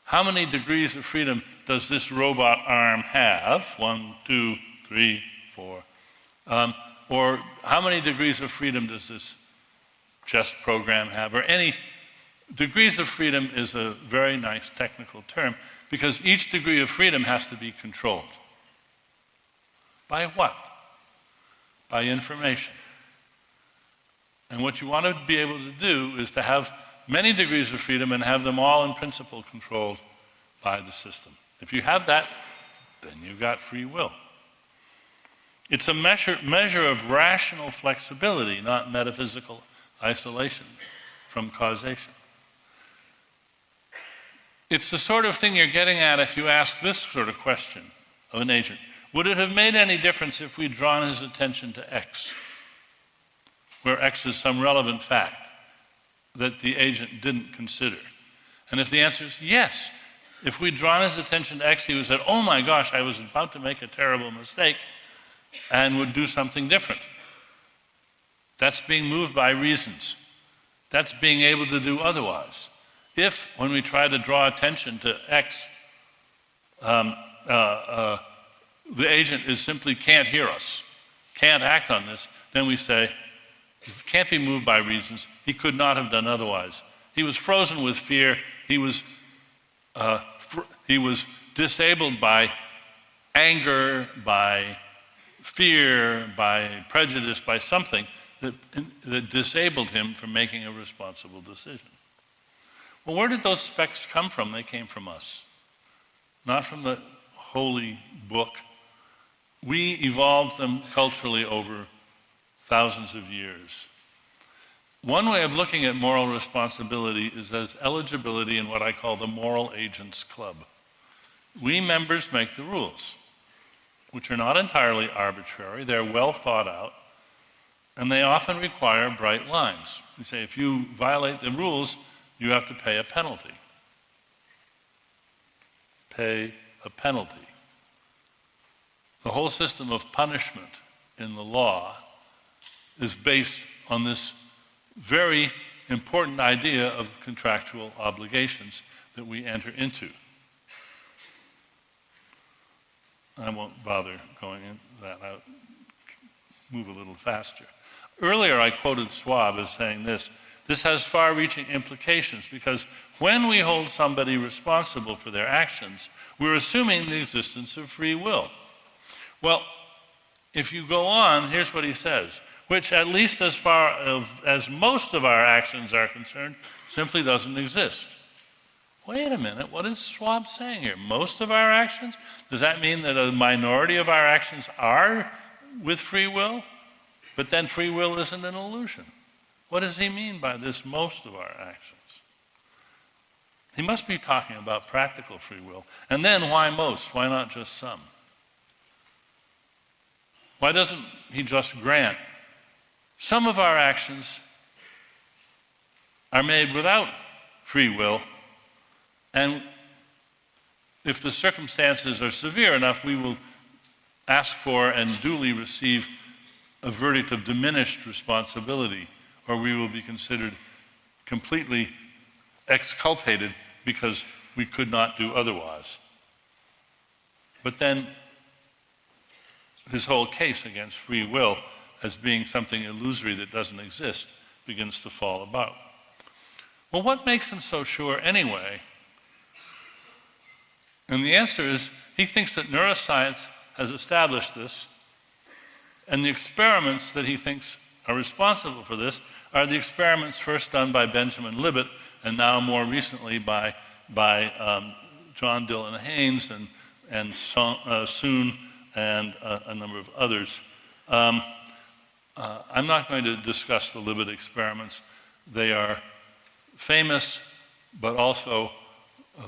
How many degrees of freedom does this robot arm have? 1, 2, 3, 4. Or how many degrees of freedom does this chess program have? Or any degrees of freedom is a very nice technical term because each degree of freedom has to be controlled. By what? By information. And what you want to be able to do is to have many degrees of freedom and have them all in principle controlled by the system. If you have that, then you've got free will. It's a measure of rational flexibility, not metaphysical isolation from causation. It's the sort of thing you're getting at if you ask this sort of question of an agent. Would it have made any difference if we'd drawn his attention to X, where X is some relevant fact that the agent didn't consider? And if the answer is yes, if we'd drawn his attention to X, he would have said, oh my gosh, I was about to make a terrible mistake, and would do something different. That's being moved by reasons. That's being able to do otherwise. If, when we try to draw attention to X, the agent simply can't hear us, can't act on this, then we say, he can't be moved by reasons. He could not have done otherwise. He was frozen with fear. He was disabled by anger, by fear, by prejudice, by something that disabled him from making a responsible decision. Well, where did those specs come from? They came from us, not from the holy book. We evolved them culturally over thousands of years. One way of looking at moral responsibility is as eligibility in what I call the Moral Agents Club. We members make the rules, which are not entirely arbitrary. They're well thought out, and they often require bright lines. We say if you violate the rules, you have to pay a penalty. Pay a penalty. The whole system of punishment in the law is based on this very important idea of contractual obligations that we enter into. I won't bother going into that. I'll move a little faster. Earlier I quoted Schwab as saying this has far-reaching implications because when we hold somebody responsible for their actions, we're assuming the existence of free will. Well, if you go on, here's what he says, which at least as far as most of our actions are concerned, simply doesn't exist. Wait a minute, what is Schwab saying here? Most of our actions? Does that mean that a minority of our actions are with free will? But then free will isn't an illusion. What does he mean by this most of our actions? He must be talking about practical free will. And then why most? Why not just some? Why doesn't he just grant some of our actions are made without free will, and if the circumstances are severe enough, we will ask for and duly receive a verdict of diminished responsibility, or we will be considered completely exculpated because we could not do otherwise. But then his whole case against free will as being something illusory that doesn't exist begins to fall about. Well, what makes him so sure anyway? And the answer is he thinks that neuroscience has established this, and the experiments that he thinks are responsible for this are the experiments first done by Benjamin Libet and now more recently by John Dylan Haynes and Soon and a number of others. I'm not going to discuss the Libet experiments. They are famous, but also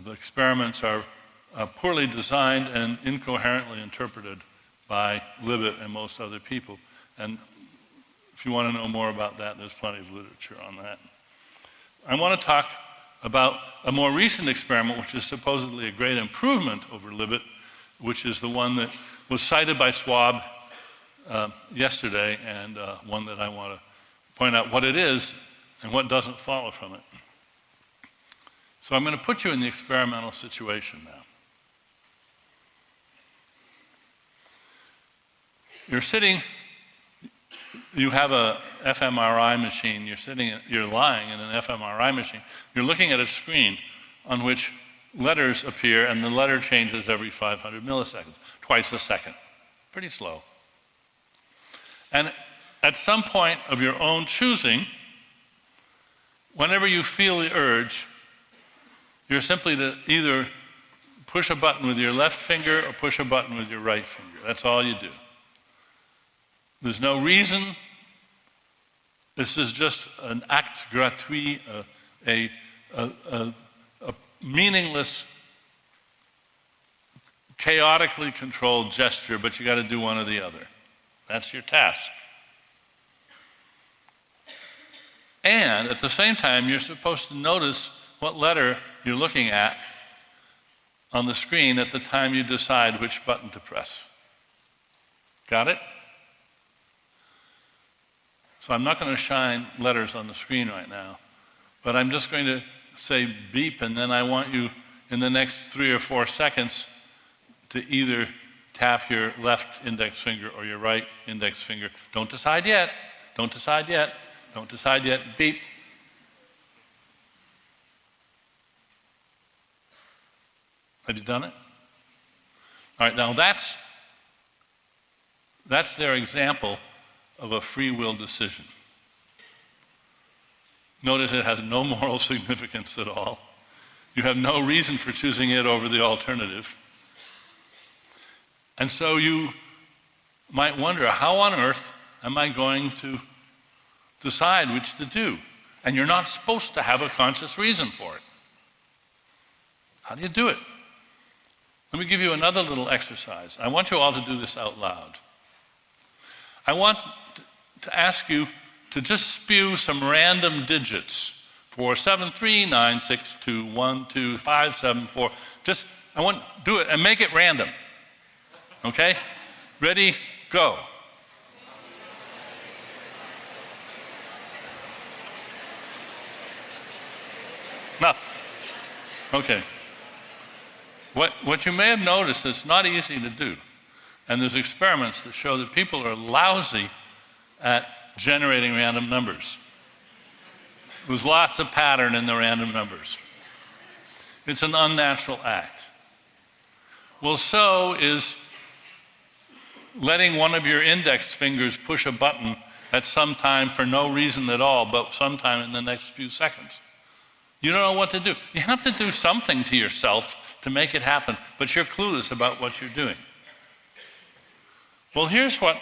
the experiments are poorly designed and incoherently interpreted by Libet and most other people. And if you want to know more about that, there's plenty of literature on that. I want to talk about a more recent experiment, which is supposedly a great improvement over Libet, which is the one that was cited by Schwab yesterday, and one that I want to point out what it is and what doesn't follow from it. So I'm going to put you in the experimental situation now. You're sitting, you have a fMRI machine, you're lying in an fMRI machine, you're looking at a screen on which letters appear, and the letter changes every 500 milliseconds, twice a second. Pretty slow. And at some point of your own choosing, whenever you feel the urge, you're simply to either push a button with your left finger or push a button with your right finger. That's all you do. There's no reason. This is just an acte gratuit, a meaningless, chaotically controlled gesture, but you got to do one or the other. That's your task. And at the same time, you're supposed to notice what letter you're looking at on the screen at the time you decide which button to press. Got it? So I'm not going to shine letters on the screen right now, but I'm just going to say beep, and then I want you in the next 3 or 4 seconds to either tap your left index finger or your right index finger. Don't decide yet. Don't decide yet. Don't decide yet. Beep. Have you done it? All right, now that's their example of a free will decision. Notice it has no moral significance at all. You have no reason for choosing it over the alternative. And so you might wonder, how on earth am I going to decide which to do? And you're not supposed to have a conscious reason for it. How do you do it? Let me give you another little exercise. I want you all to do this out loud. I want to ask you to just spew some random digits. 4, 7, 3, 9, 6, 2, 1, 2, 5, 7, 4. Just, I want, do it and make it random. Okay? Ready, go. Enough. Okay. What you may have noticed, it's not easy to do. And there's experiments that show that people are lousy at generating random numbers. There's lots of pattern in the random numbers. It's an unnatural act. Well, so is letting one of your index fingers push a button at some time for no reason at all, but sometime in the next few seconds. You don't know what to do. You have to do something to yourself to make it happen, but you're clueless about what you're doing. Well, here's what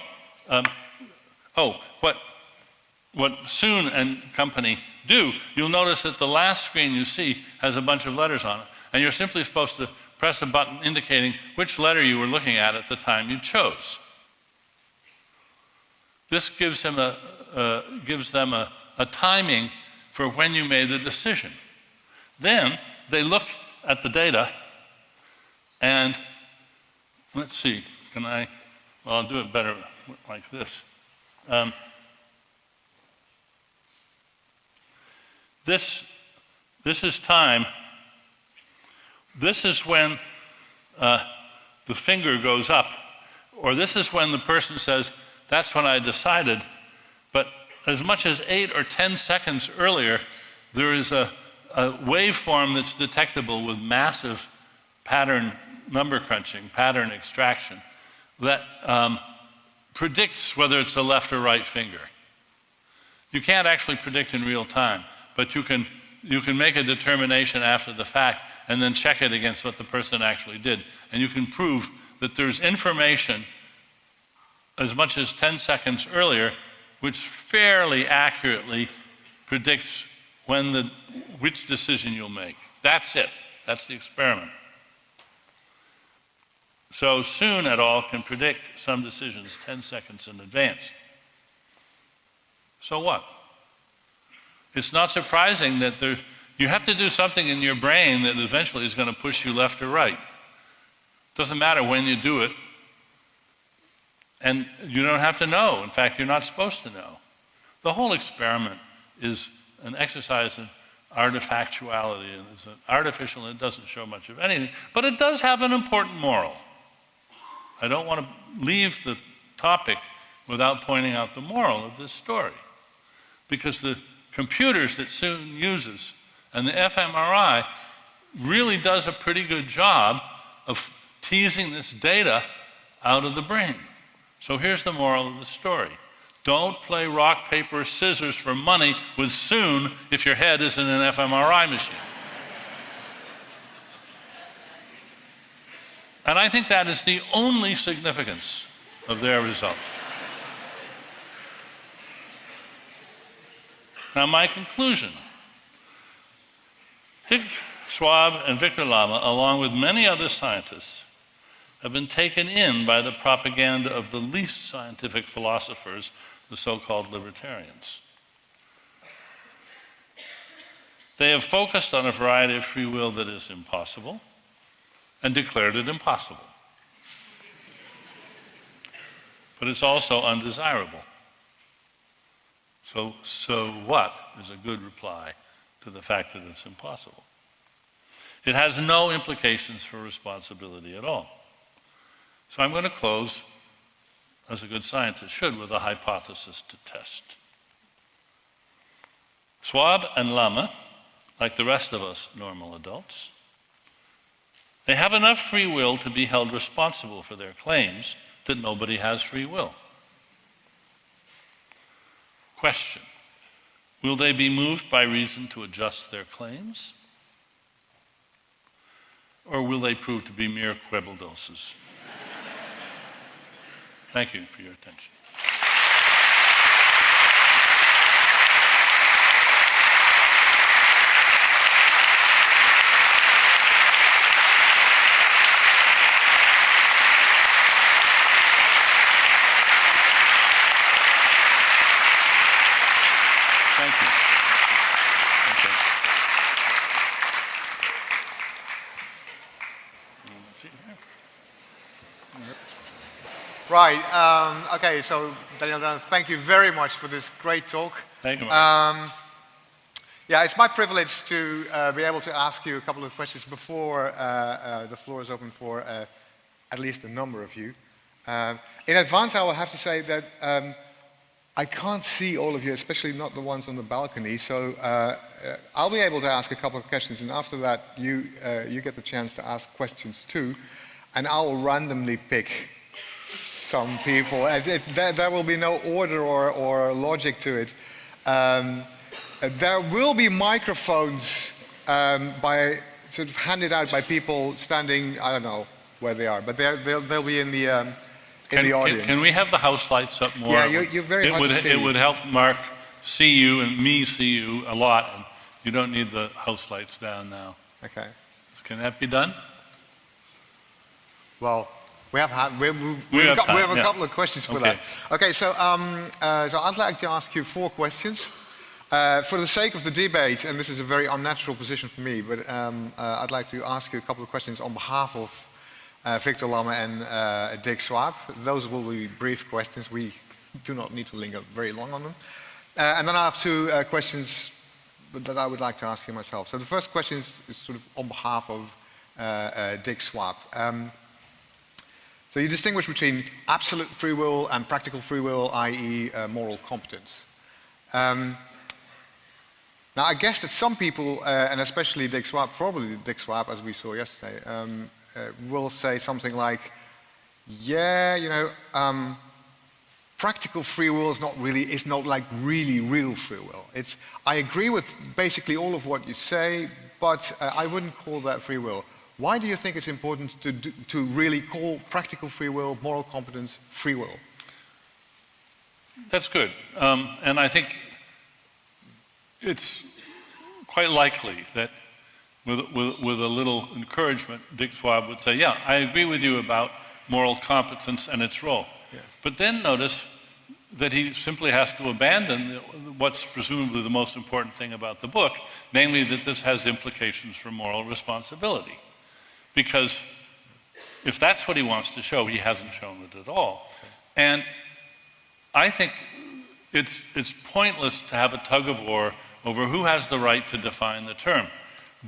Soon and company do. You'll notice that the last screen you see has a bunch of letters on it, and you're simply supposed to press a button indicating which letter you were looking at the time you chose. This gives them a timing for when you made the decision. Then they look at the data and, let's see, I'll do it better like this. This is time. This is when the finger goes up, or this is when the person says, that's when I decided. But as much as 8 or 10 seconds earlier, there is a waveform that's detectable with massive pattern number crunching, pattern extraction, that predicts whether it's a left or right finger. You can't actually predict in real time, but you can make a determination after the fact and then check it against what the person actually did. And you can prove that there's information as much as 10 seconds earlier, which fairly accurately predicts which decision you'll make. That's it. That's the experiment. So Soon et al. Can predict some decisions 10 seconds in advance. So what? It's not surprising that you have to do something in your brain that eventually is going to push you left or right. Doesn't matter when you do it. And you don't have to know. In fact, you're not supposed to know. The whole experiment is an exercise in artifactuality, and it's artificial and it doesn't show much of anything, but it does have an important moral. I don't want to leave the topic without pointing out the moral of this story, because the computers that Soon uses and the fMRI really does a pretty good job of teasing this data out of the brain. So here's the moral of the story. Don't play rock, paper, scissors for money with Soon if your head is in an fMRI machine. And I think that is the only significance of their results. Now, my conclusion. Dick Schwab and Victor Lama, along with many other scientists, have been taken in by the propaganda of the least scientific philosophers, the so-called libertarians. They have focused on a variety of free will that is impossible and declared it impossible. But it's also undesirable. So what is a good reply to the fact that it's impossible? It has no implications for responsibility at all. So I'm going to close, as a good scientist should, with a hypothesis to test. Schwab and Lama, like the rest of us normal adults, they have enough free will to be held responsible for their claims that nobody has free will. Question: will they be moved by reason to adjust their claims? Or will they prove to be mere quebildoses? Thank you for your attention. Thank you. Okay. Let's see here. Right. Okay. So Daniel, thank you very much for this great talk. Thank you, Mark. Yeah, it's my privilege to be able to ask you a couple of questions before the floor is open for at least a number of you. In advance, I will have to say that I can't see all of you, especially not the ones on the balcony. So I'll be able to ask a couple of questions, and after that, you get the chance to ask questions too, and I will randomly pick some people. There will be no order or logic to it. There will be microphones sort of handed out by people standing, I don't know where they are, but they'll be in the audience. Can we have the house lights up more? Yeah, you're very hard to see. It would help Mark see you and me see you a lot. And you don't need the house lights down now. Okay. Can that be done? Well, we have a couple of questions for that. Okay, so I'd like to ask you 4 questions. For the sake of the debate, and this is a very unnatural position for me, but I'd like to ask you a couple of questions on behalf of Victor Lamme and Dick Swaap. Those will be brief questions. We do not need to linger very long on them. And then I have 2 questions that I would like to ask you myself. So the first question is sort of on behalf of Dick Swaap. So you distinguish between absolute free will and practical free will, i.e. Moral competence. Now I guess that some people, and especially Dick Swaap, probably Dick Swaap as we saw yesterday, will say something like, yeah, you know, practical free will is not like really real free will. I agree with basically all of what you say, but I wouldn't call that free will. Why do you think it's important to really call practical free will, moral competence, free will? That's good. And I think it's quite likely that with a little encouragement, Dick Swaap would say, yeah, I agree with you about moral competence and its role. Yes. But then notice that he simply has to abandon what's presumably the most important thing about the book, namely that this has implications for moral responsibility. Because if that's what he wants to show, he hasn't shown it at all. And I think it's pointless to have a tug-of-war over who has the right to define the term.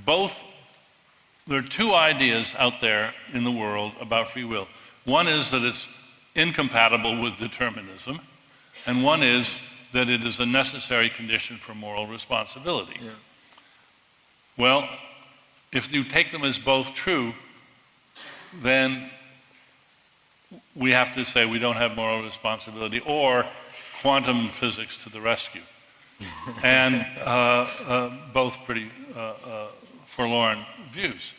There are 2 ideas out there in the world about free will. One is that it's incompatible with determinism, and one is that it is a necessary condition for moral responsibility. Yeah. Well, if you take them as both true, then we have to say we don't have moral responsibility, or quantum physics to the rescue. And both pretty forlorn views.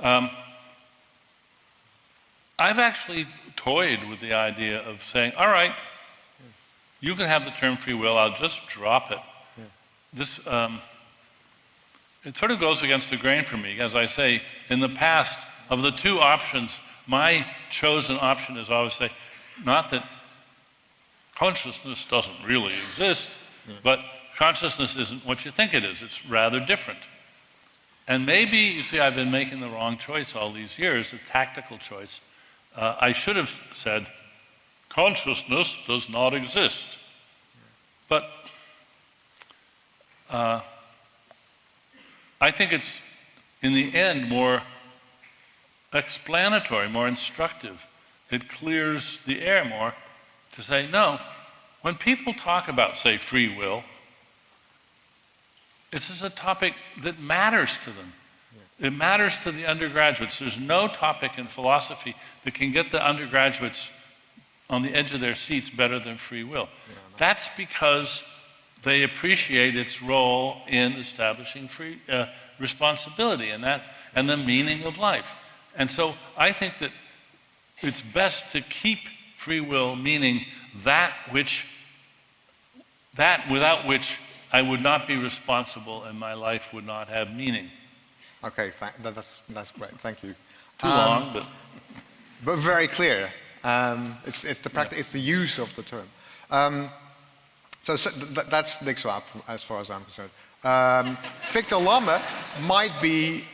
I've actually toyed with the idea of saying, all right, you can have the term free will, I'll just drop it. Yeah. This, it sort of goes against the grain for me. As I say, in the past, of the 2 options, my chosen option is always say, not that consciousness doesn't really exist, but consciousness isn't what you think it is. It's rather different. And maybe, you see, I've been making the wrong choice all these years, a tactical choice. I should have said, consciousness does not exist. But I think it's, in the end, more explanatory, more instructive. It clears the air more to say, no, when people talk about, say, free will, this is a topic that matters to them. Yeah. It matters to the undergraduates. There's no topic in philosophy that can get the undergraduates on the edge of their seats better than free will. Yeah, no. That's because they appreciate its role in establishing free responsibility and the meaning of life. And so I think that it's best to keep free will meaning that without which I would not be responsible and my life would not have meaning. Okay, that's great. Thank you. Too long, but very clear. It's the use of the term. That's Dick Swab, as far as I'm concerned. Victor Lamme might be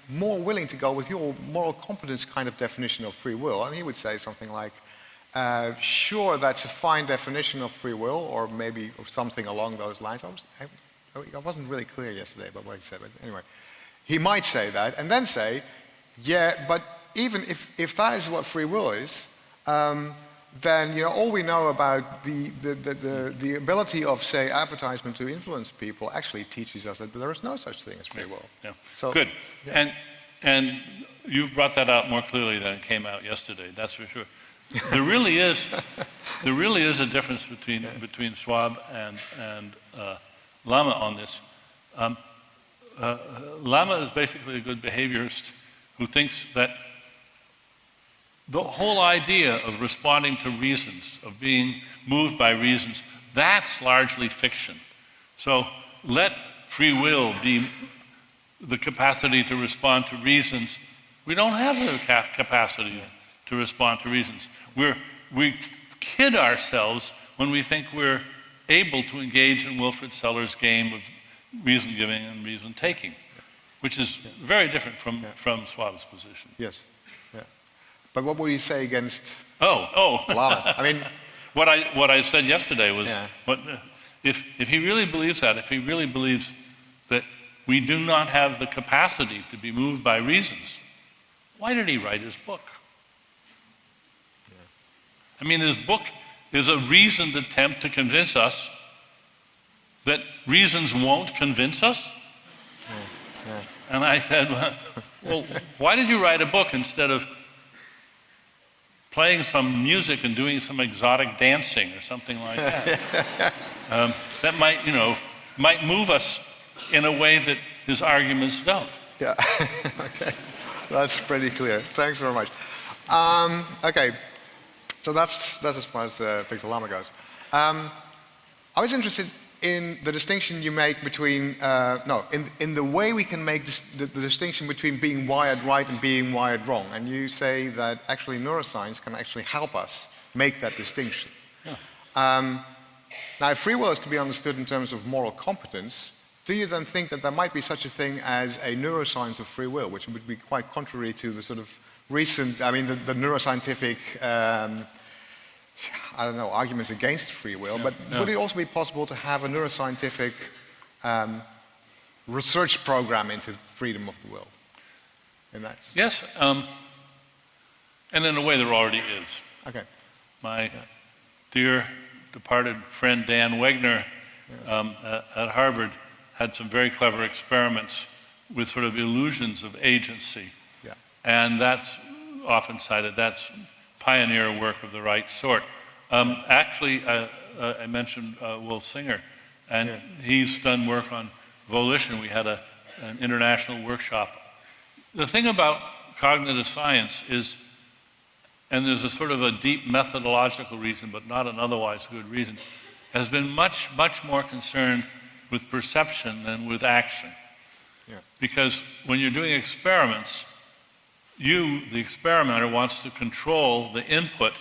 more willing to go with your moral competence kind of definition of free will, and he would say something like, sure, that's a fine definition of free will, or maybe something along those lines. I wasn't really clear yesterday about what he said, but anyway. He might say that, and then say, yeah, but even if that is what free will is, then all we know about the ability of, say, advertisement to influence people actually teaches us that there is no such thing as free will. Yeah. So, good. Yeah. And you've brought that out more clearly than it came out yesterday. That's for sure. There really is a difference between Schwab and Lamme on this. Lamme is basically a good behaviorist who thinks that the whole idea of responding to reasons, of being moved by reasons, that's largely fiction. So let free will be the capacity to respond to reasons. We don't have the capacity to respond to reasons. We kid ourselves when we think we're able to engage in Wilfrid Sellers' game of reason giving and reason taking, which is very different from Schwab's position. Yes. But what would you say against Lamme? I mean, what I said yesterday was, if he really believes that, if he really believes that we do not have the capacity to be moved by reasons, why did he write his book? I mean, his book is a reasoned attempt to convince us that reasons won't convince us. And I said, well, why did you write a book instead of playing some music and doing some exotic dancing or something like that? That might move us in a way that his arguments don't. Yeah, okay. That's pretty clear. Thanks very much. Okay, so that's as far as Victor Lamme goes. I was interested in the distinction you make between, in the way we can make the distinction between being wired right and being wired wrong. And you say that actually neuroscience can actually help us make that distinction. Yeah. Now, if free will is to be understood in terms of moral competence, do you then think that there might be such a thing as a neuroscience of free will, which would be quite contrary to the sort of recent, the neuroscientific arguments against free will, but would it also be possible to have a neuroscientific research program into freedom of the will? Yes, and in a way there already is. Okay. My dear departed friend Dan Wegner at Harvard had some very clever experiments with sort of illusions of agency. Yeah. And that's often cited, that's pioneer work of the right sort. Actually, I mentioned Will Singer, and he's done work on volition. We had an international workshop. The thing about cognitive science is, and there's a sort of a deep methodological reason, but not an otherwise good reason, has been much, much more concerned with perception than with action. Yeah. Because when you're doing experiments, you, the experimenter, wants to control the input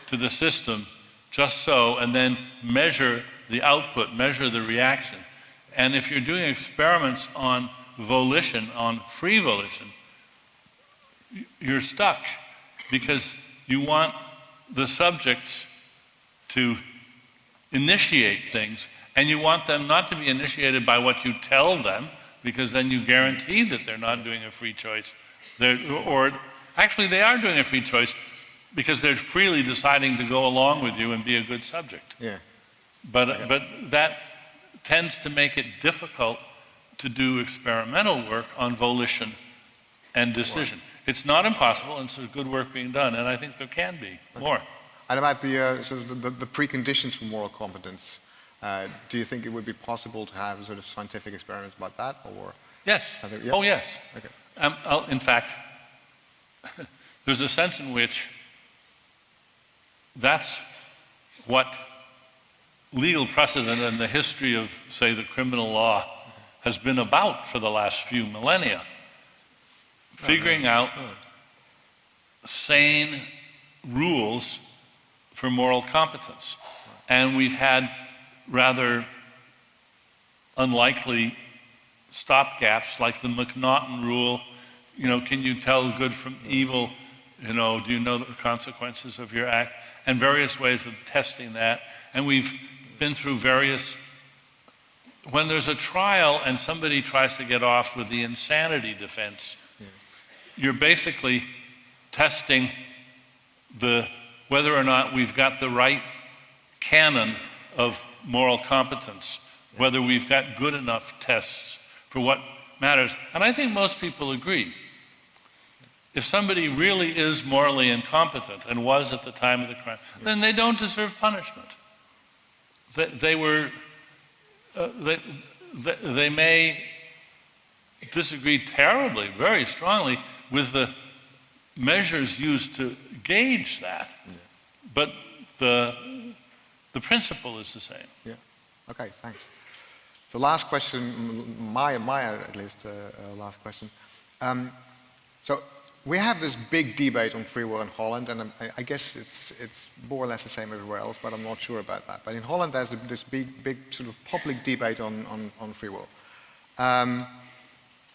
to the system just so, and then measure the output, measure the reaction. And if you're doing experiments on volition, on free volition, you're stuck because you want the subjects to initiate things, and you want them not to be initiated by what you tell them, because then you guarantee that they're not doing a free choice. Or actually they are doing a free choice because they're freely deciding to go along with you and be a good subject. Yeah. But that tends to make it difficult to do experimental work on volition and decision. Right. It's not impossible, and it's good work being done, and I think there can be more. And about the sort of the preconditions for moral competence, do you think it would be possible to have sort of scientific experiments about that, or? Yes. Yeah? Oh, yes. Okay. In fact, there's a sense in which that's what legal precedent and the history of, say, the criminal law has been about for the last few millennia. Figuring out sane rules for moral competence. And we've had rather unlikely stopgaps like the McNaughton rule. Can you tell good from evil? Do you know the consequences of your act? And various ways of testing that. And we've been through various, when there's a trial and somebody tries to get off with the insanity defense, you're basically testing whether or not we've got the right canon of moral competence, whether we've got good enough tests for what matters. And I think most people agree. If somebody really is morally incompetent and was at the time of the crime, then they don't deserve punishment. They may disagree terribly, very strongly, with the measures used to gauge that, but the principle is the same. Yeah. Okay. Thanks. So last question, my at least last question. So we have this big debate on free will in Holland, and I guess it's more or less the same everywhere else, but I'm not sure about that. But in Holland, there's this big sort of public debate on free will.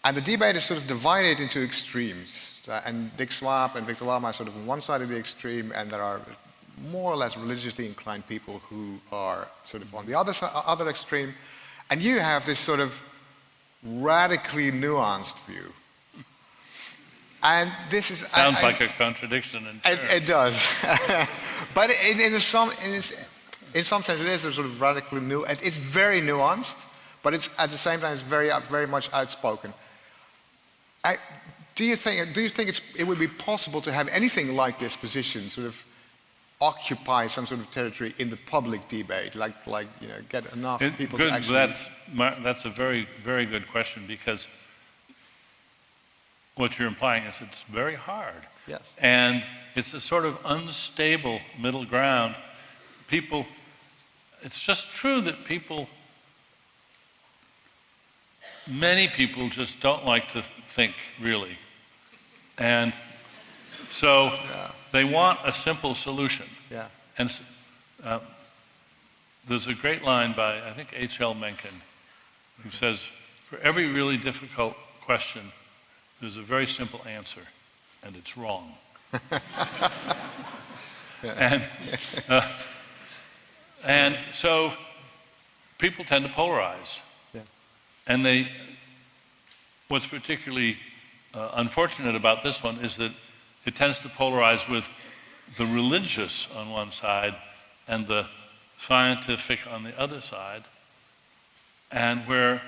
And the debate is sort of divided into extremes. And Dick Swab and Victor Wellman are sort of on one side of the extreme, and there are more or less religiously inclined people who are sort of on the other extreme. And you have this sort of radically nuanced view. And this is... Sounds like a contradiction in terms. It does. But in some sense it is a sort of radically new. It's very nuanced, but it's at the same time it's very much outspoken. Do you think it would be possible to have anything like this position sort of occupy some sort of territory in the public debate, like get enough people to actually... That's a very, very good question, because what you're implying is it's very hard. Yes. And it's a sort of unstable middle ground. It's just true that many people just don't like to think, really. And so they want a simple solution. Yeah. And there's a great line by, I think, H.L. Mencken, who says, for every really difficult question, there's a very simple answer, and it's wrong. And so people tend to polarize. Yeah. And what's particularly unfortunate about this one is that it tends to polarize with the religious on one side and the scientific on the other side, and where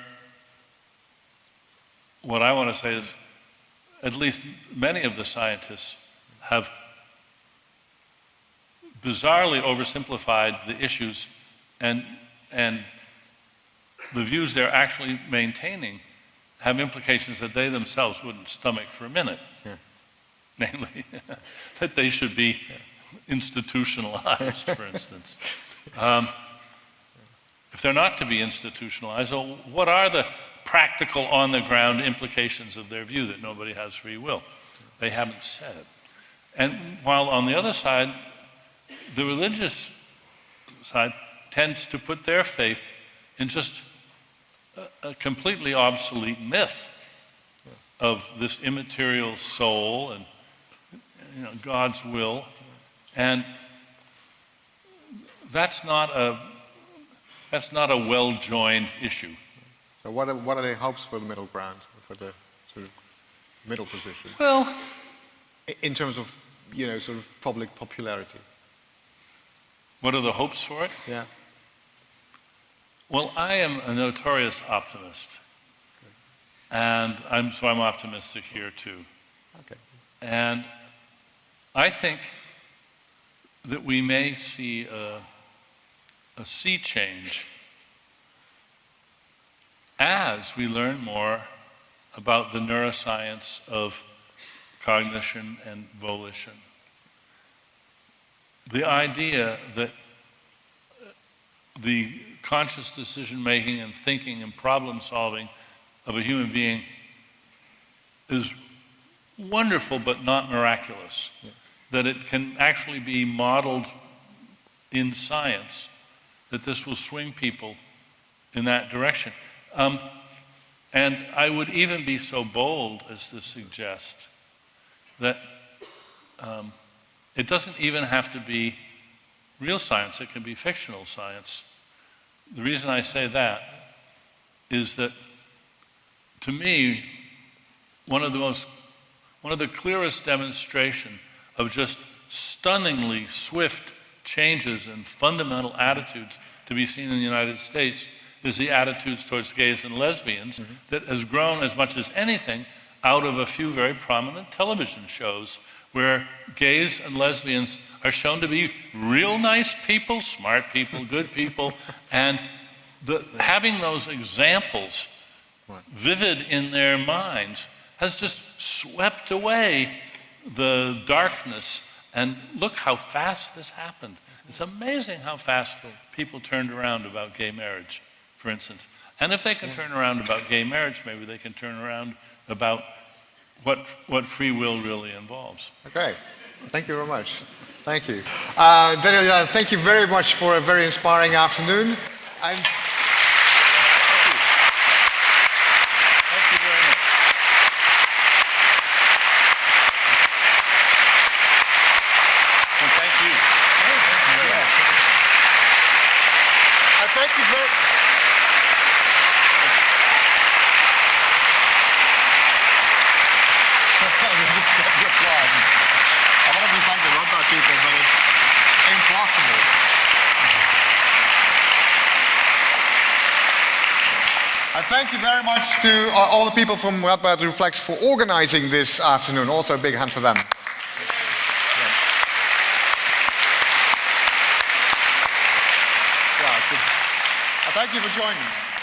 what I want to say is at least many of the scientists have bizarrely oversimplified the issues, and the views they're actually maintaining have implications that they themselves wouldn't stomach for a minute. Yeah. Namely, that they should be institutionalized, for instance. If they're not to be institutionalized, well, what are the practical, on-the-ground implications of their view that nobody has free will? They haven't said it. And while on the other side, the religious side tends to put their faith in just a completely obsolete myth of this immaterial soul and God's will, and that's not a well-joined issue. So what are the hopes for the middle ground, for the sort of middle position? Well, in terms of sort of public popularity. What are the hopes for it? Yeah. Well, I am a notorious optimist, and I'm optimistic here too. Okay. And I think that we may see a sea change as we learn more about the neuroscience of cognition and volition. the idea that the conscious decision-making and thinking and problem-solving of a human being is wonderful but not miraculous. Yeah. That it can actually be modeled in science, that this will swing people in that direction. And I would even be so bold as to suggest that it doesn't even have to be real science, it can be fictional science. The reason I say that is that, to me, one of the clearest demonstration of just stunningly swift changes in fundamental attitudes to be seen in the United States is the attitudes towards gays and lesbians that has grown as much as anything out of a few very prominent television shows where gays and lesbians are shown to be real nice people, smart people, good people, and having those examples vivid in their minds has just swept away the darkness. And look how fast this happened. It's amazing how fast people turned around about gay marriage, for instance. And if they can turn around about gay marriage, maybe they can turn around about what free will really involves. Okay, thank you very much. Thank you. Daniel, thank you very much for a very inspiring afternoon. Thank you very much. And thank you. Thank you very much. Thank you very much. I wanted to thank the Radboud people, but it's impossible. I thank you very much to all the people from Radboud Reflects for organizing this afternoon. Also a big hand for them. Thank you for joining.